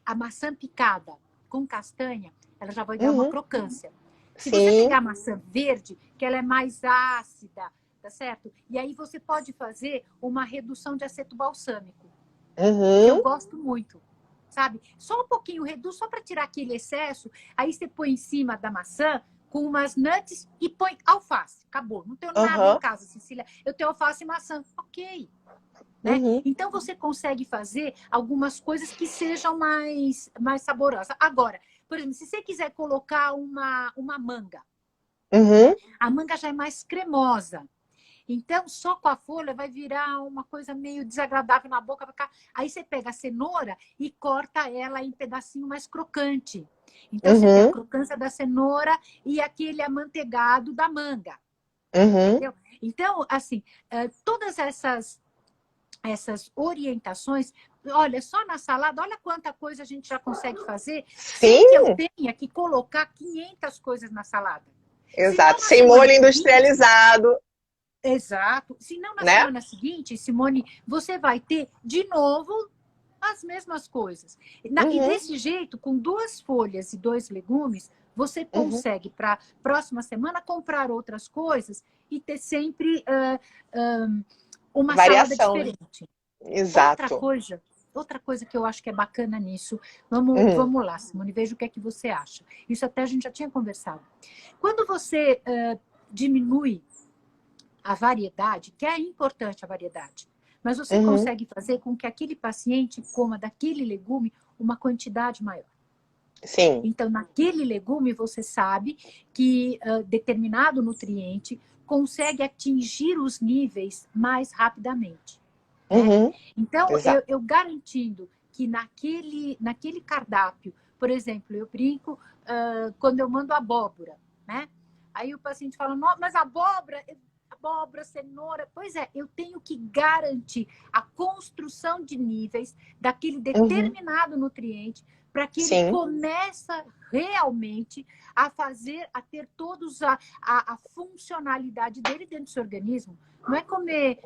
a maçã picada com castanha, ela já vai dar uma Uhum, crocância. Se você sim. pegar a maçã verde, que ela é mais ácida, tá certo? E aí você pode fazer uma redução de aceto balsâmico, que eu Uhum, gosto muito, sabe? Só um pouquinho, reduz só para tirar aquele excesso. Aí você põe em cima da maçã com umas nuts e põe alface. Acabou. Não tenho nada em uhum, casa, Cecília. Eu tenho alface e maçã. Ok. Né? uhum, Então você consegue fazer algumas coisas que sejam mais saborosas. Agora, por exemplo, se você quiser colocar uma manga, né? uhum, A manga já é mais cremosa. Então, só com a folha vai virar uma coisa meio desagradável na boca. Aí você pega a cenoura e corta ela em pedacinho mais crocante. Então, você tem a Uhum, crocância da cenoura e aquele amanteigado da manga. uhum. Entendeu? Então, assim, todas essas orientações, olha, só na salada, olha quanta coisa a gente já consegue fazer sem que eu Sim, tenha que colocar 500 coisas na salada. Se não exato. na Sem molho semana seguinte, industrializado, exato, se não na né? semana seguinte, Simone, você vai ter de novo as mesmas coisas. E Uhum, desse jeito, com 2 folhas e 2 legumes, você uhum. consegue para próxima semana comprar outras coisas e ter sempre uma salada Variação, né? diferente. Outra Exato. coisa, outra coisa que eu acho que é bacana nisso, vamos, Uhum, vamos lá, Simone, veja o que é que você acha. Isso até a gente já tinha conversado. Quando você diminui a variedade, que é importante a variedade, mas você uhum. consegue fazer com que aquele paciente coma daquele legume uma quantidade maior. Sim. Então, naquele legume, você sabe que determinado nutriente consegue atingir os níveis mais rapidamente. Né? Uhum, Então, exato. eu garantindo que naquele cardápio, por exemplo, eu brinco quando eu mando abóbora, né? Aí o paciente fala, mas abóbora, cenoura. Pois é, eu tenho que garantir a construção de níveis daquele Uhum, determinado nutriente para que ele sim. comece realmente a ter todos a funcionalidade dele dentro do seu organismo. Não é comer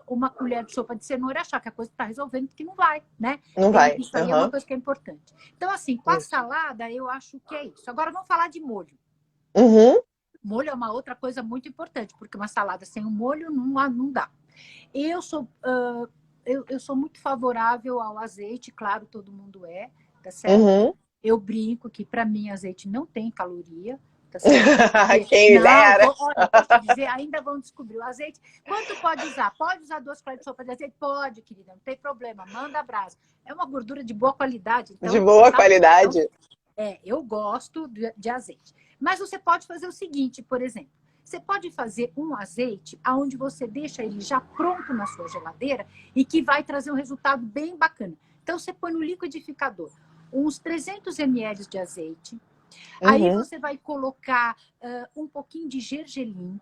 uma colher de sopa de cenoura e achar que a coisa está resolvendo, porque não vai, né? Não vai. Isso aí é uma Uhum. coisa que é importante. Então, assim, com a Isso. salada, eu acho que é isso. Agora, vamos falar de molho. Uhum, Molho é uma outra coisa muito importante, porque uma salada sem o molho não dá. Eu sou, eu sou muito favorável ao azeite, claro, todo mundo é, tá certo? uhum. Eu brinco que, para mim, azeite não tem caloria, tá certo? Porque, Quem não, dera. olha, posso te dizer, ainda vão descobrir o azeite. Quanto pode usar? Pode usar 2 colheres de sopa de azeite? Pode, querida, não tem problema, manda a brasa. É uma gordura de boa qualidade, De então boa tá bom. Então, qualidade. eu gosto de azeite. Mas você pode fazer o seguinte, por exemplo. Você pode fazer um azeite onde você deixa ele já pronto na sua geladeira e que vai trazer um resultado bem bacana. Então, você põe no liquidificador uns 300 ml de azeite. Aí Uhum, você vai colocar um pouquinho de gergelim,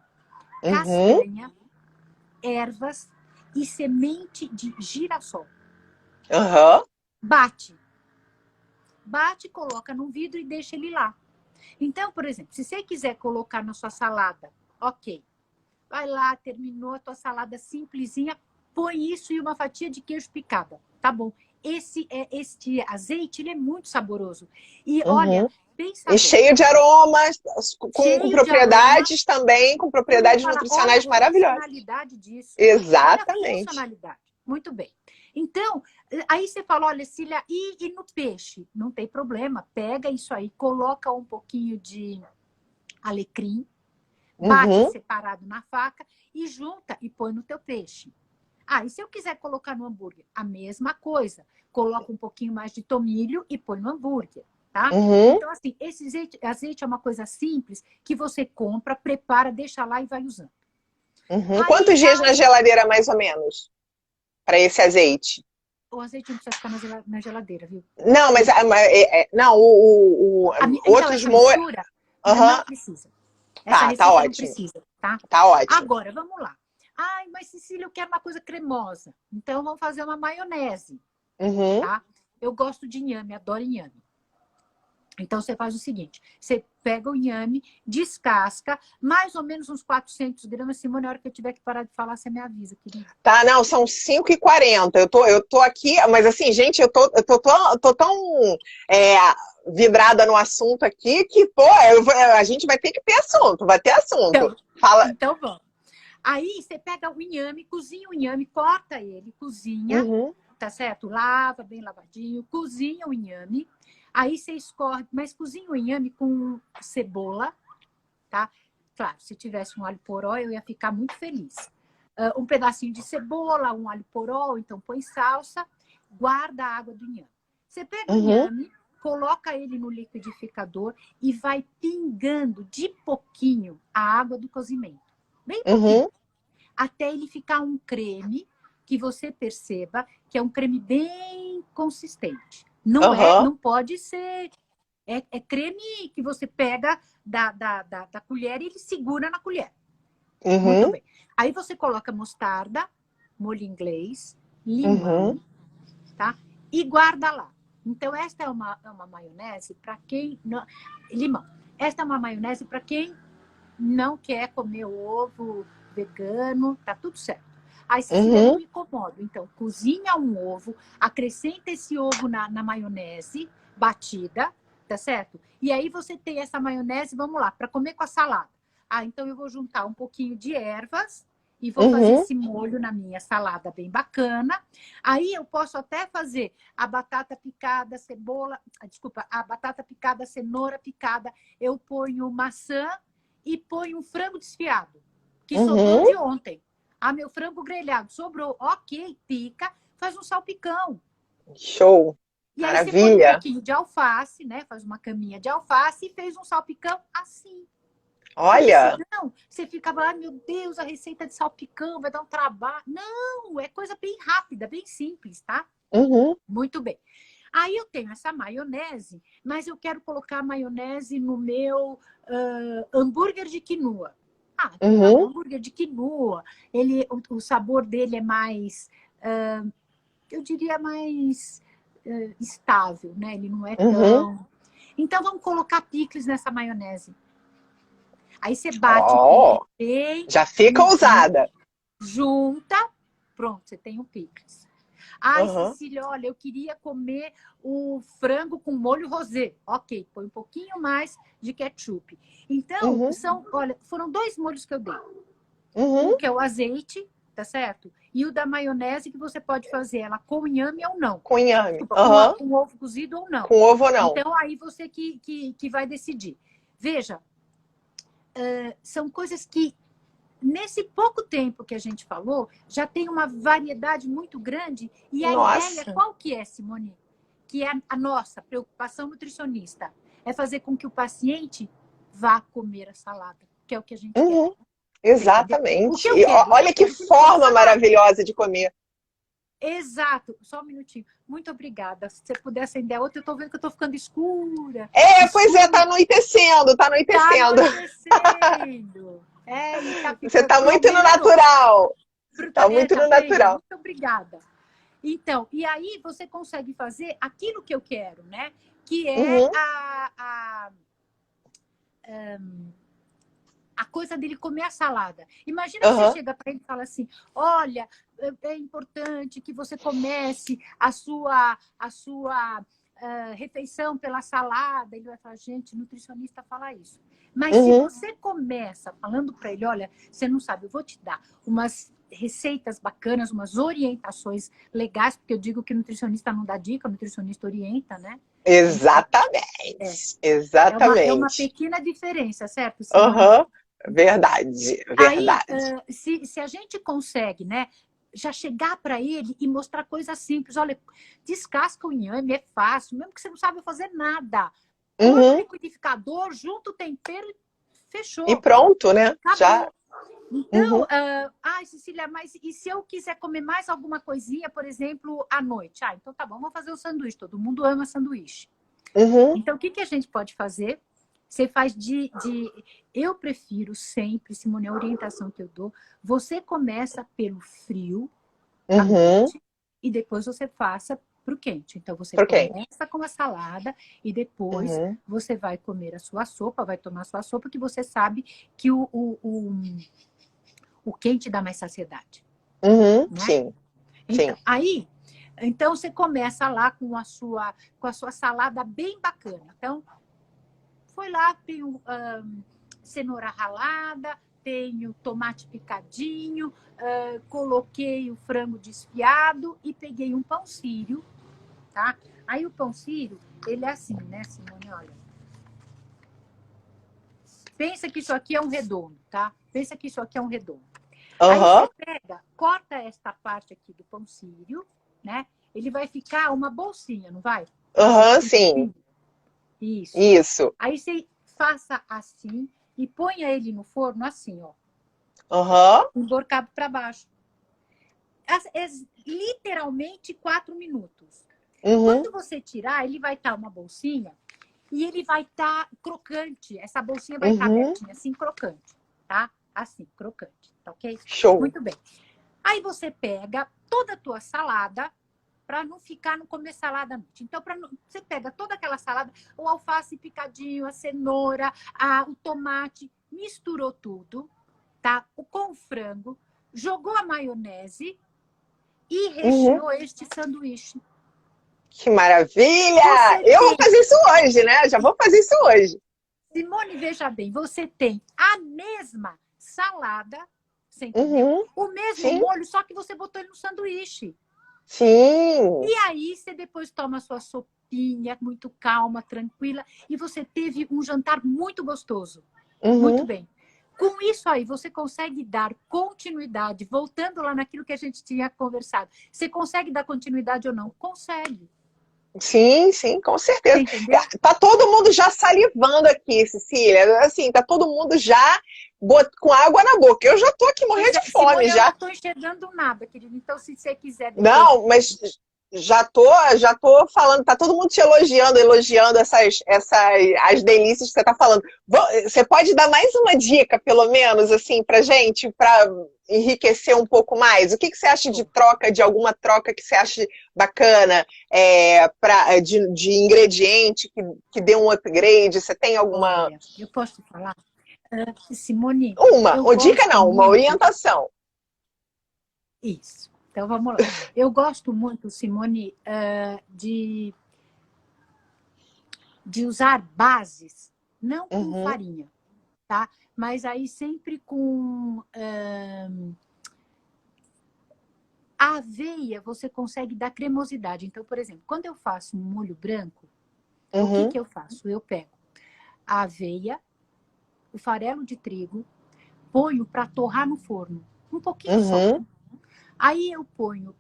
uhum. castanha, ervas e semente de girassol. Aham. Bate. Bate, coloca num vidro e deixa ele lá. Então, por exemplo, se você quiser colocar na sua salada, ok. Vai lá, terminou a tua salada simplesinha, põe isso e uma fatia de queijo picada. Tá bom. Este azeite, ele é muito saboroso. E olha, Uhum. pensa E bem, cheio de aromas, com cheio de aroma. propriedades também, com Eu ia propriedades falar, olha a nutricionais maravilhosas. funcionalidade disso. Olha a Exatamente. funcionalidade. Muito bem. Então, aí você fala, olha, Cília, e no peixe? Não tem problema. Pega isso aí, coloca um pouquinho de alecrim, bate Uhum, separado na faca e junta e põe no teu peixe. Ah, e se eu quiser colocar no hambúrguer? A mesma coisa. Coloca um pouquinho mais de tomilho e põe no hambúrguer, tá? uhum, Então, assim, esse azeite é uma coisa simples que você compra, prepara, deixa lá e vai usando. uhum. Aí, Quantos dias na geladeira, mais ou menos, para esse azeite? o azeite não precisa ficar na geladeira, viu? Não, mas não, Então, outros essa molhos. mistura não Aham, precisa. Essa tá receita não ótimo, precisa, tá? tá ótimo. Agora, vamos lá. Ai, mas Cecília, eu quero uma coisa cremosa. Então, vamos fazer uma maionese, Uhum, tá? Eu gosto de inhame, adoro inhame. Então, você faz o seguinte: você pega o inhame, descasca, mais ou menos uns 400 gramas. Simone, na hora que eu tiver que parar de falar, você me avisa, querida. tá, não, são 5h40. Eu tô aqui, mas assim, gente, tô tão é, vidrada no assunto aqui que, pô, a gente vai ter que ter assunto, vai ter assunto. Então, Fala. então vamos. Aí, você pega o inhame, cozinha o inhame, corta ele, cozinha, Uhum, tá certo? Lava bem lavadinho, cozinha o inhame. Aí, você escorre, mas cozinha o inhame com cebola, tá? Claro, se tivesse um alho poró, eu ia ficar muito feliz. Um pedacinho de cebola, um alho poró, então põe salsa, guarda a água do inhame. Você pega o uhum, inhame, coloca ele no liquidificador e vai pingando de pouquinho a água do cozimento. Bem pouquinho. uhum, até ele ficar um creme que você perceba que é um creme bem consistente. Não pode ser... É creme que você pega da colher e ele segura na colher. Muito bem. Aí você coloca mostarda, molho inglês, limão, tá? E guarda lá. Então, esta é uma maionese para quem... Não, limão. Esta é uma maionese para quem não quer comer ovo vegano, tá tudo certo. Aí, se eu não me incomodo, então, cozinha um ovo, acrescenta esse ovo na maionese batida, tá certo? E aí você tem essa maionese, vamos lá, para comer com a salada. Ah, então eu vou juntar um pouquinho de ervas e vou fazer esse molho na minha salada bem bacana. Aí eu posso até fazer a batata picada, a batata picada, cenoura picada. Eu ponho maçã e ponho um frango desfiado, que sobrou de ontem. Ah, meu frango grelhado sobrou. Ok, pica, faz um salpicão. Show! E aí Maravilha! você põe um pouquinho de alface, né? Faz uma caminha de alface e fez um salpicão assim. Olha! Porque senão, você fica lá, meu Deus, a receita de salpicão vai dar um trabalho. Não, é coisa bem rápida, bem simples, tá? Muito bem. Aí eu tenho essa maionese, mas eu quero colocar a maionese no meu hambúrguer de quinoa. Ah, o hambúrguer de quinoa, o sabor dele é mais, eu diria mais estável, né? Ele não é tão... Então vamos colocar picles nessa maionese. Aí você bate bem. Já fica ousada. Junta, pronto, você tem o picles. Ai, Cecília, olha, eu queria comer o frango com molho rosé. Ok, põe um pouquinho mais de ketchup. Então, olha, foram 2 molhos que eu dei. Um que é o azeite, tá certo? E o da maionese, que você pode fazer ela com inhame ou não. Com inhame. Com ovo cozido ou não. Com ovo ou não. Então, aí você que vai decidir. Veja, são coisas que, nesse pouco tempo que a gente falou, já tem uma variedade muito grande. E a ideia, qual que é, Simone? Que é a nossa preocupação nutricionista. É fazer com que o paciente vá comer a salada, que é o que a gente quer. Exatamente. E olha que forma maravilhosa de comer. Exato. Só um minutinho. Muito obrigada. Se você puder acender a outra, eu tô vendo que eu tô ficando escura. Pois é, tá anoitecendo, tá anoitecendo. Tá anoitecendo. Você tá muito no natural. Tá muito no natural. Muito obrigada. Então, e aí você consegue fazer aquilo que eu quero, né? Que é a coisa dele comer a salada. Imagina que você chega para ele e fala assim, olha, é importante que você comece a sua refeição pela salada. Ele vai falar, gente, nutricionista fala isso. Mas se você começa falando para ele, olha, você não sabe, eu vou te dar umas receitas bacanas, umas orientações legais, porque eu digo que nutricionista não dá dica, nutricionista orienta, né? Exatamente. Exatamente. É uma pequena diferença, certo? Verdade. Aí, se a gente consegue, né, já chegar para ele e mostrar coisas simples, olha, descasca o inhame, é fácil, mesmo que você não sabe fazer nada. Põe no liquidificador, junta o tempero e fechou. E pronto, né? Acabou. Já. Então, Cecília, mas e se eu quiser comer mais alguma coisinha, por exemplo, à noite? Ah, então tá bom, vamos fazer o sanduíche. Todo mundo ama sanduíche. Então, o que a gente pode fazer? Você faz eu prefiro sempre, Simone, a orientação que eu dou, você começa pelo frio à noite e depois você faça pro quente. Então, você começa com a salada e depois você vai comer a sua sopa, vai tomar a sua sopa, que você sabe que o quente dá mais saciedade. Né? Sim. Então, aí, então você começa lá com a sua salada bem bacana. Então, foi lá, tenho cenoura ralada, tenho tomate picadinho, coloquei o frango desfiado e peguei um pão sírio, tá? Aí o pão sírio, ele é assim, né, Simone? Olha. Pensa que isso aqui é um redondo, tá? Pensa que isso aqui é um redondo. Aí você pega, corta esta parte aqui do pão sírio, né? Ele vai ficar uma bolsinha, não vai? Sim. Isso. Aí você faça assim e ponha ele no forno assim, ó. Aham. emborcado para baixo. É literalmente 4 minutos. Uhum. Quando você tirar, ele vai estar uma bolsinha e ele vai estar crocante. Essa bolsinha vai estar Uhum. abertinha, assim, crocante, tá? Assim, crocante, tá ok? Show. Muito bem. Aí você pega toda a tua salada, para não ficar, não comer salada à noite. Então, você pega toda aquela salada, o alface picadinho, a cenoura, o tomate, misturou tudo, tá? Com o frango, jogou a maionese e Uhum. recheou este sanduíche. Que maravilha! Você Eu vou tem, fazer isso hoje, né? Já vou fazer isso hoje. Simone, veja bem, você tem a mesma salada, você entendeu? Uhum. O mesmo Sim, molho, só que você botou ele no sanduíche. sim. E aí você depois toma a sua sopinha, muito calma, tranquila, e você teve um jantar muito gostoso. Muito Uhum. bem. Com isso aí, você consegue dar continuidade, voltando lá naquilo que a gente tinha conversado. Você consegue dar continuidade ou não? Consegue. Sim, sim, com Você certeza. entendeu? Tá todo mundo já salivando aqui, Cecília. Assim, tá todo mundo já com água na boca. Eu já tô aqui morrendo Pois é, de fome Simone, eu não já. estou enxergando nada, querido. Então, se você quiser depois. Não, mas já tô falando, tá todo mundo te elogiando as delícias que você tá falando. Você pode dar mais uma dica, pelo menos, assim, pra gente, pra enriquecer um pouco mais? O que você acha de alguma troca que você acha bacana, de ingrediente que dê um upgrade? Você tem alguma. Olha, eu posso te falar? Simone, eu Ou dica gosto não, uma muito. orientação. Isso. Então, vamos lá. Eu gosto muito, Simone, de usar bases, não com Uhum, farinha, tá? Mas aí sempre com a aveia, você consegue dar cremosidade. Então, por exemplo, quando eu faço um molho branco, o que uhum, que eu faço? Eu pego a aveia, o farelo de trigo, ponho para torrar no forno, um pouquinho só. uhum, Aí eu ponho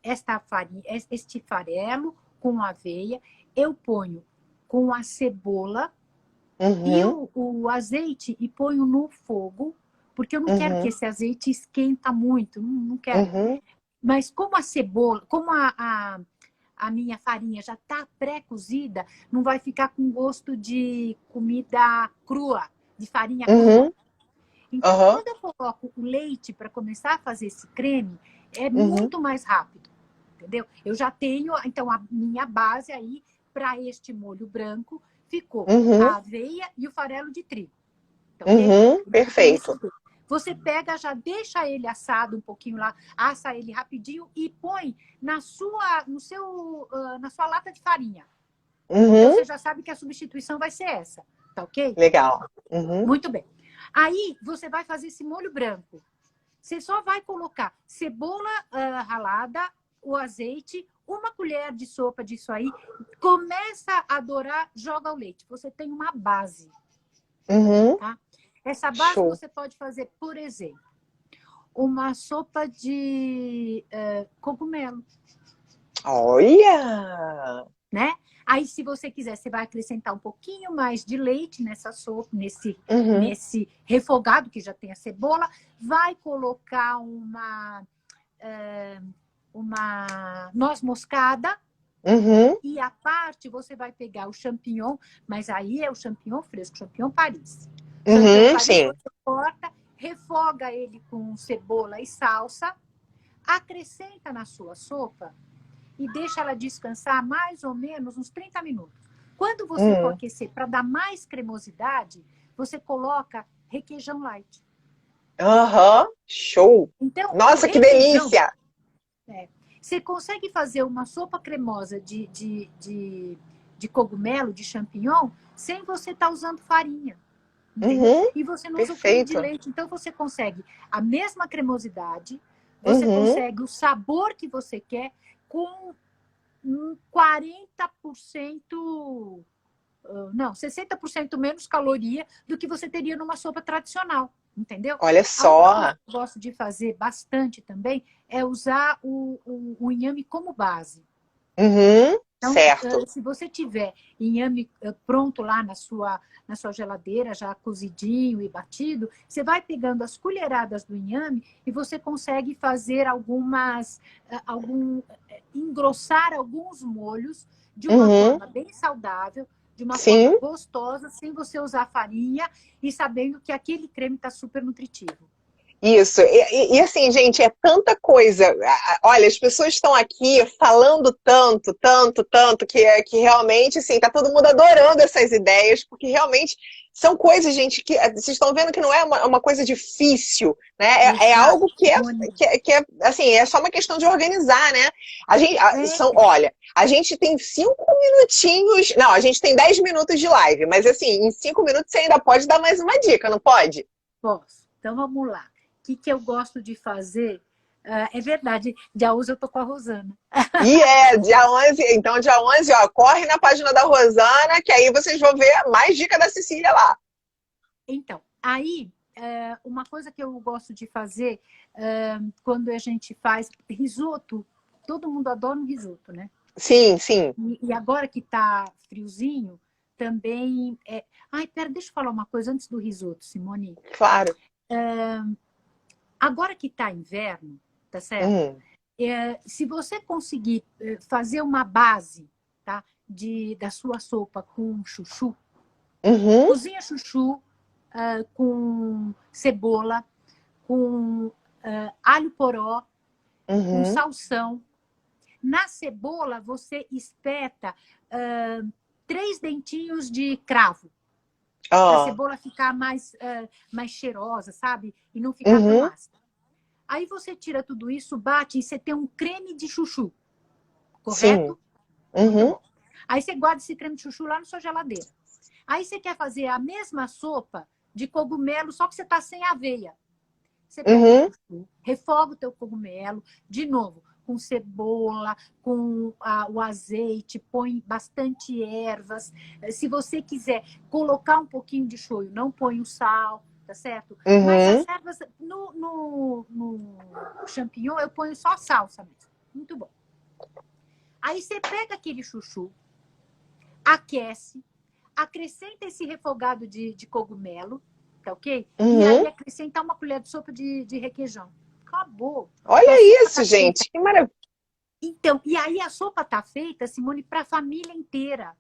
esta farinha, este farelo com aveia, eu ponho com a cebola e uhum, o azeite e ponho no fogo, porque eu não quero que uhum, esse azeite esquenta muito, não quero. uhum, Mas como a cebola, como a minha farinha já está pré-cozida, não vai ficar com gosto de comida crua, de farinha crua. uhum. Então, Aham, quando eu coloco o leite para começar a fazer esse creme, é uhum, muito mais rápido, entendeu? Eu já tenho, então, a minha base aí para este molho branco ficou uhum, a aveia e o farelo de trigo, tá ok? uhum, Então, tem esses perfeito. dois. Você pega, já deixa ele assado um pouquinho lá, assa ele rapidinho e põe na sua lata de farinha. Então, Uhum, você já sabe que a substituição vai ser essa, tá ok? legal. Uhum, Muito bem. Aí, você vai fazer esse molho branco. Você só vai colocar cebola ralada, o azeite, uma colher de sopa disso aí, começa a dourar, joga o leite. Você tem uma base, uhum, tá? Essa base show. você pode fazer, por exemplo, uma sopa de cogumelo, Olha! né? Aí, se você quiser, você vai acrescentar um pouquinho mais de leite nessa sopa, Uhum, nesse refogado que já tem a cebola, vai colocar uma noz moscada uhum, e à parte você vai pegar o champignon, mas aí é o champignon fresco, champignon Paris. Champignon uhum, Paris sim. você corta, refoga ele com cebola e salsa, acrescenta na sua sopa e deixa ela descansar mais ou menos uns 30 minutos. Quando você for Uhum. aquecer para dar mais cremosidade, você coloca requeijão light. Aham, show. Então, o Nossa, que requeijão, delícia! você consegue fazer uma sopa cremosa de cogumelo, de champignon, sem você estar usando farinha, entendeu? Uhum, E você não usa o creme de perfeito. leite, então você consegue a mesma cremosidade, você Uhum, consegue o sabor que você quer com 40%, não, 60% menos caloria do que você teria numa sopa tradicional, entendeu? olha A outra coisa só. que eu gosto de fazer bastante também é usar o inhame como base. Uhum. Então, certo. se você tiver inhame pronto lá na sua geladeira, já cozidinho e batido, você vai pegando as colheradas do inhame e você consegue fazer engrossar alguns molhos de uma forma bem saudável, de uma Sim. forma gostosa, sem você usar farinha e sabendo que aquele creme está super nutritivo. Isso, e assim, gente, é tanta coisa. Olha, as pessoas estão aqui falando tanto, que realmente, assim, tá todo mundo adorando essas ideias, porque realmente são coisas, gente, que vocês estão vendo que não é uma coisa difícil, né? É algo assim, é só uma questão de organizar, né? Olha, a gente tem 5 minutinhos, não, a gente tem 10 minutos de live, mas assim, em 5 minutos você ainda pode dar mais uma dica, não pode? Posso. Então, vamos lá. O que eu gosto de fazer? É verdade, dia 11 eu tô com a Rosana. Dia 11. Então, dia 11, ó, corre na página da Rosana, que aí vocês vão ver mais dica da Cecília lá. Então, aí, uma coisa que eu gosto de fazer quando a gente faz risoto, todo mundo adora um risoto, né? Sim, sim. E agora que tá friozinho, também... Ai, pera, deixa eu falar uma coisa antes do risoto, Simone. Claro. Agora que tá inverno, tá certo? Se você conseguir fazer uma base, tá, da sua sopa com chuchu, cozinha chuchu com cebola, com alho poró, com salsão. Na cebola, você espeta 3 dentinhos de cravo. Para a cebola ficar mais cheirosa, sabe? E não ficar tão ácida. Aí você tira tudo isso, bate e você tem um creme de chuchu. Correto? Sim. Aí você guarda esse creme de chuchu lá na sua geladeira. Aí você quer fazer a mesma sopa de cogumelo, só que você tá sem aveia. Você pega o chuchu, refoga o teu cogumelo, de novo, com cebola, com o azeite, põe bastante ervas. Se você quiser colocar um pouquinho de shoyu, não põe o sal, tá certo? Mas as ervas, no champignon, eu ponho só salsa mesmo. Muito bom. Aí você pega aquele chuchu, aquece, acrescenta esse refogado de cogumelo, tá ok? E aí acrescenta uma colher de sopa de requeijão. Acabou. Olha isso, gente. Que maravilha. Então, e aí a sopa tá feita, Simone, para a família inteira.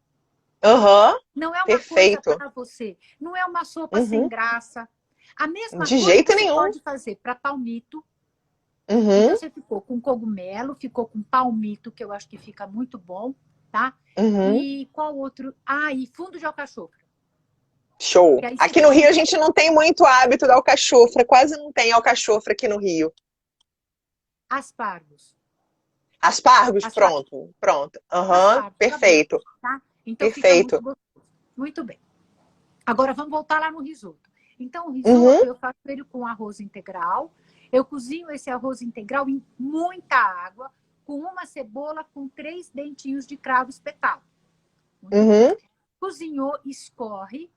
Não é uma Perfeito. coisa para você. Não é uma sopa sem graça. A mesma de coisa jeito você nenhum. pode fazer para palmito. Então, você ficou com cogumelo, ficou com palmito, que eu acho que fica muito bom, tá? E qual outro? E fundo de alcachofra. Show. Aqui no Rio a gente não tem muito hábito da alcachofra, quase não tem alcachofra aqui no Rio. Aspargos. Aspargos, pronto. Aspargos, perfeito. Tá? Então perfeito. Fica muito gostoso. Muito bem. Agora vamos voltar lá no risoto. Então o risoto eu faço ele com arroz integral. Eu cozinho esse arroz integral em muita água, com uma cebola, com 3 dentinhos de cravo espetado. Cozinhou, escorre.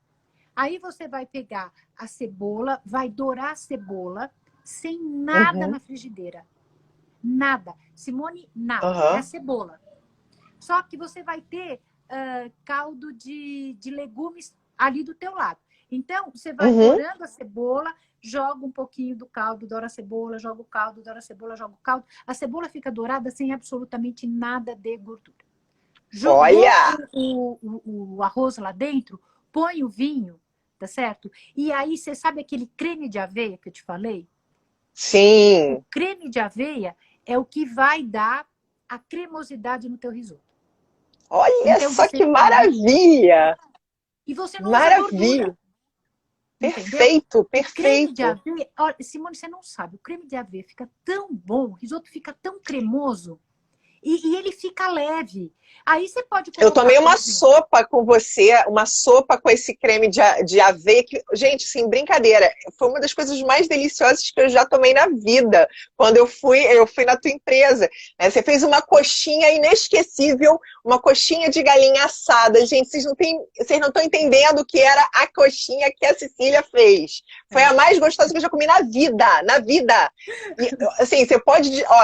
Aí você vai pegar a cebola, vai dourar a cebola sem nada na frigideira. Nada. Simone, nada. É a cebola. Só que você vai ter caldo de legumes ali do teu lado. Então, você vai dourando a cebola, joga um pouquinho do caldo, doura a cebola, joga o caldo, doura a cebola, joga o caldo. A cebola fica dourada sem absolutamente nada de gordura. Jogou o arroz lá dentro, põe o vinho, tá certo? E aí, você sabe aquele creme de aveia que eu te falei? Sim. O creme de aveia é o que vai dar a cremosidade no teu risoto. Olha então, só que maravilha! E você não usa gordura. Perfeito, perfeito. O creme de aveia, olha, Simone, você não sabe, o creme de aveia fica tão bom, o risoto fica tão cremoso e ele fica leve. Aí você pode colocar... Eu tomei uma sopa com você, uma sopa com esse creme de aveia, que, gente, sem brincadeira, foi uma das coisas mais deliciosas que eu já tomei na vida, quando eu fui na tua empresa. Você fez uma coxinha inesquecível, uma coxinha de galinha assada. Gente, vocês não estão entendendo o que era a coxinha que a Cecília fez. Foi a mais gostosa que eu já comi na vida, na vida. E, assim, você pode... Ó,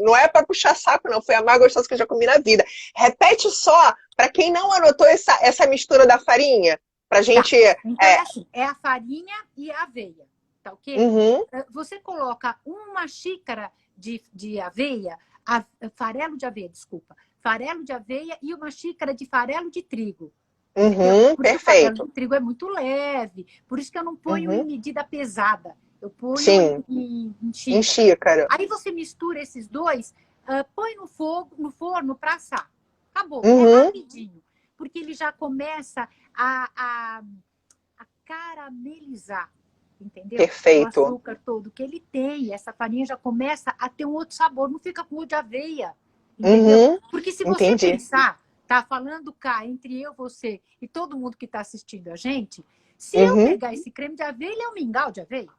não é para puxar saco, não. Foi foi a mais gostosa que eu já comi na vida. Repete só, para quem não anotou essa mistura da farinha, pra gente... Então é assim, é a farinha e a aveia, tá ok? Uhum, Você coloca uma xícara de aveia, farelo de aveia, desculpa, farelo de aveia e uma xícara de farelo de trigo. Entendeu? Porque o farelo perfeito. de trigo é muito leve, por isso que eu não ponho em Uhum, medida pesada, eu ponho sim, em em xícara. xícara. Aí você mistura esses dois, põe no fogo, no forno para assar. Acabou, é Uhum, rapidinho, porque ele já começa a caramelizar, entendeu? O perfeito. açúcar todo que ele tem, essa farinha já começa a ter um outro sabor, não fica com gosto de aveia, entendeu? Uhum, Porque se você entendi. pensar, tá falando cá entre eu, você e todo mundo que está assistindo a gente, se eu Uhum, pegar esse creme de aveia, ele é um mingau de aveia.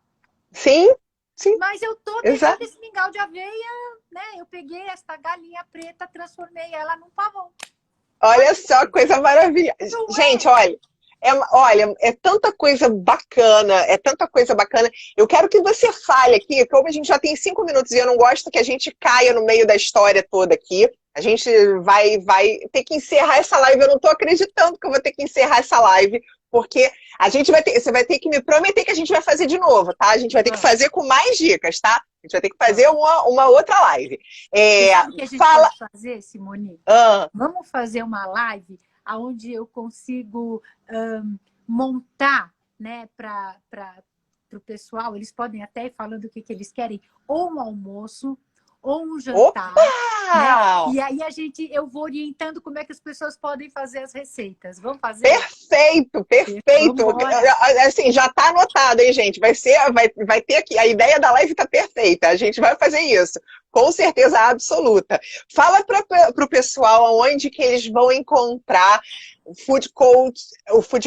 sim, sim, Mas eu tô deixando exato. esse mingau de aveia, né? Eu peguei essa galinha preta, transformei ela num pavão. Olha Olha que só, coisa maravilhosa. não Gente, é? olha, olha, é tanta coisa bacana, é tanta coisa bacana. Eu quero que você fale aqui, como a gente já tem 5 minutos e eu não gosto que a gente caia no meio da história toda aqui. A gente vai ter que encerrar essa live. Eu não estou acreditando que eu vou ter que encerrar essa live, porque a gente vai ter, você vai ter que me prometer que a gente vai fazer de novo, tá? A gente vai ter que fazer com mais dicas, tá? A gente vai ter que fazer uma outra live. Você sabe o que a gente Fala. pode fazer, Simone? Ah, Vamos fazer uma live onde eu consigo montar, né, para o pessoal. Eles podem até ir falando o que eles querem, ou um almoço, ou um jantar, né? opa! E aí eu vou orientando como é que as pessoas podem fazer as receitas. Vamos fazer? Perfeito, perfeito. Vambora. Assim, já está anotado, hein, gente? Vai ter aqui. A ideia da live está perfeita. A gente vai fazer isso. Com certeza absoluta. Fala para o pessoal onde que eles vão encontrar o Food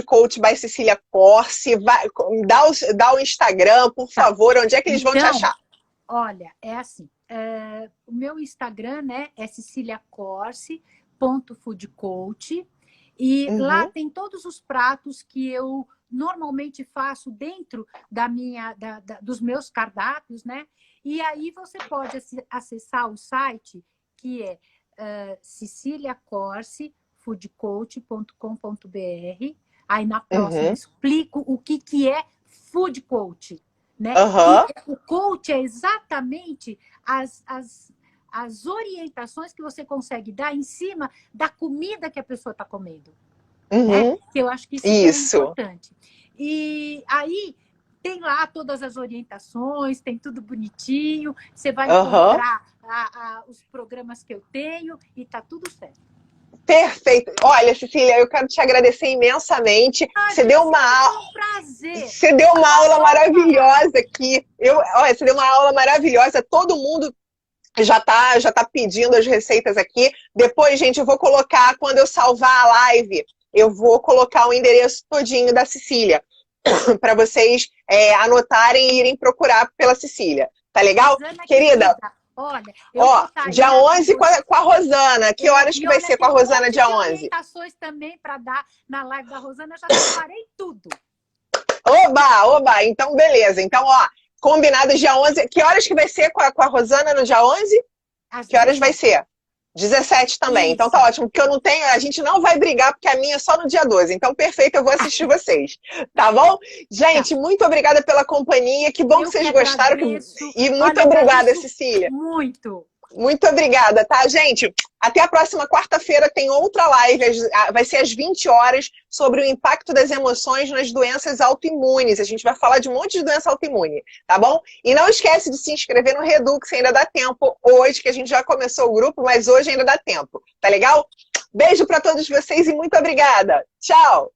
Coach by Cecília Corsi. Dá o Instagram, por Tá. favor. Onde é que eles vão te Então, achar? olha, é assim. O meu Instagram, né, é ceciliacorsi.foodcoach. E lá Uhum, tem todos os pratos que eu normalmente faço dentro dos meus cardápios, né? E aí você pode acessar o site, que é ceciliacorsi.foodcoach.com.br. Aí na próxima eu uhum, explico o que é food coach, né? E uhum, o coach é exatamente as orientações que você consegue dar em cima da comida que a pessoa está comendo, né? uhum. Que eu acho que isso que é Isso. importante. E aí tem lá todas as orientações, tem tudo bonitinho, você vai Uhum. encontrar os programas que eu tenho e tá tudo certo. Perfeito. Olha, Cecília, eu quero te agradecer imensamente. Você Imagina, deu sempre uma, foi um prazer. você deu Eu uma aula adoro falar. maravilhosa aqui. Olha, você deu uma aula maravilhosa. Todo mundo já tá pedindo as receitas aqui. Depois, gente, eu vou colocar, quando eu salvar a live, eu vou colocar o endereço todinho da Cecília para vocês anotarem e irem procurar pela Cecília. Tá legal? Rosana, Querida, querida, olha, eu vou ó, estar aí dia na 11 com a Rosana. Que horas que e vai olha, ser com a tem um Rosana monte dia de 11? orientações também para dar na live da Rosana, eu já separei tudo. Oba, oba, então beleza. Então, ó, combinado dia 11. Que horas que vai ser com a Rosana no dia 11? Às Que horas vai 17. ser? 17 também. Então tá Isso. ótimo, porque eu não tenho, a gente não vai brigar, porque a minha é só no dia 12. Então, perfeito, eu vou assistir vocês. Tá bom? Tá. Gente, muito obrigada pela companhia. Que bom que Eu que vocês gostaram. agradeço. E muito Olha, obrigada, agradeço Cecília. muito. Muito obrigada, tá, gente? Até a próxima quarta-feira tem outra live, vai ser às 20 horas, sobre o impacto das emoções nas doenças autoimunes. A gente vai falar de um monte de doença autoimune, tá bom? E não esquece de se inscrever no Redux, ainda dá tempo hoje, que a gente já começou o grupo, mas hoje ainda dá tempo, tá legal? Beijo para todos vocês e muito obrigada. Tchau!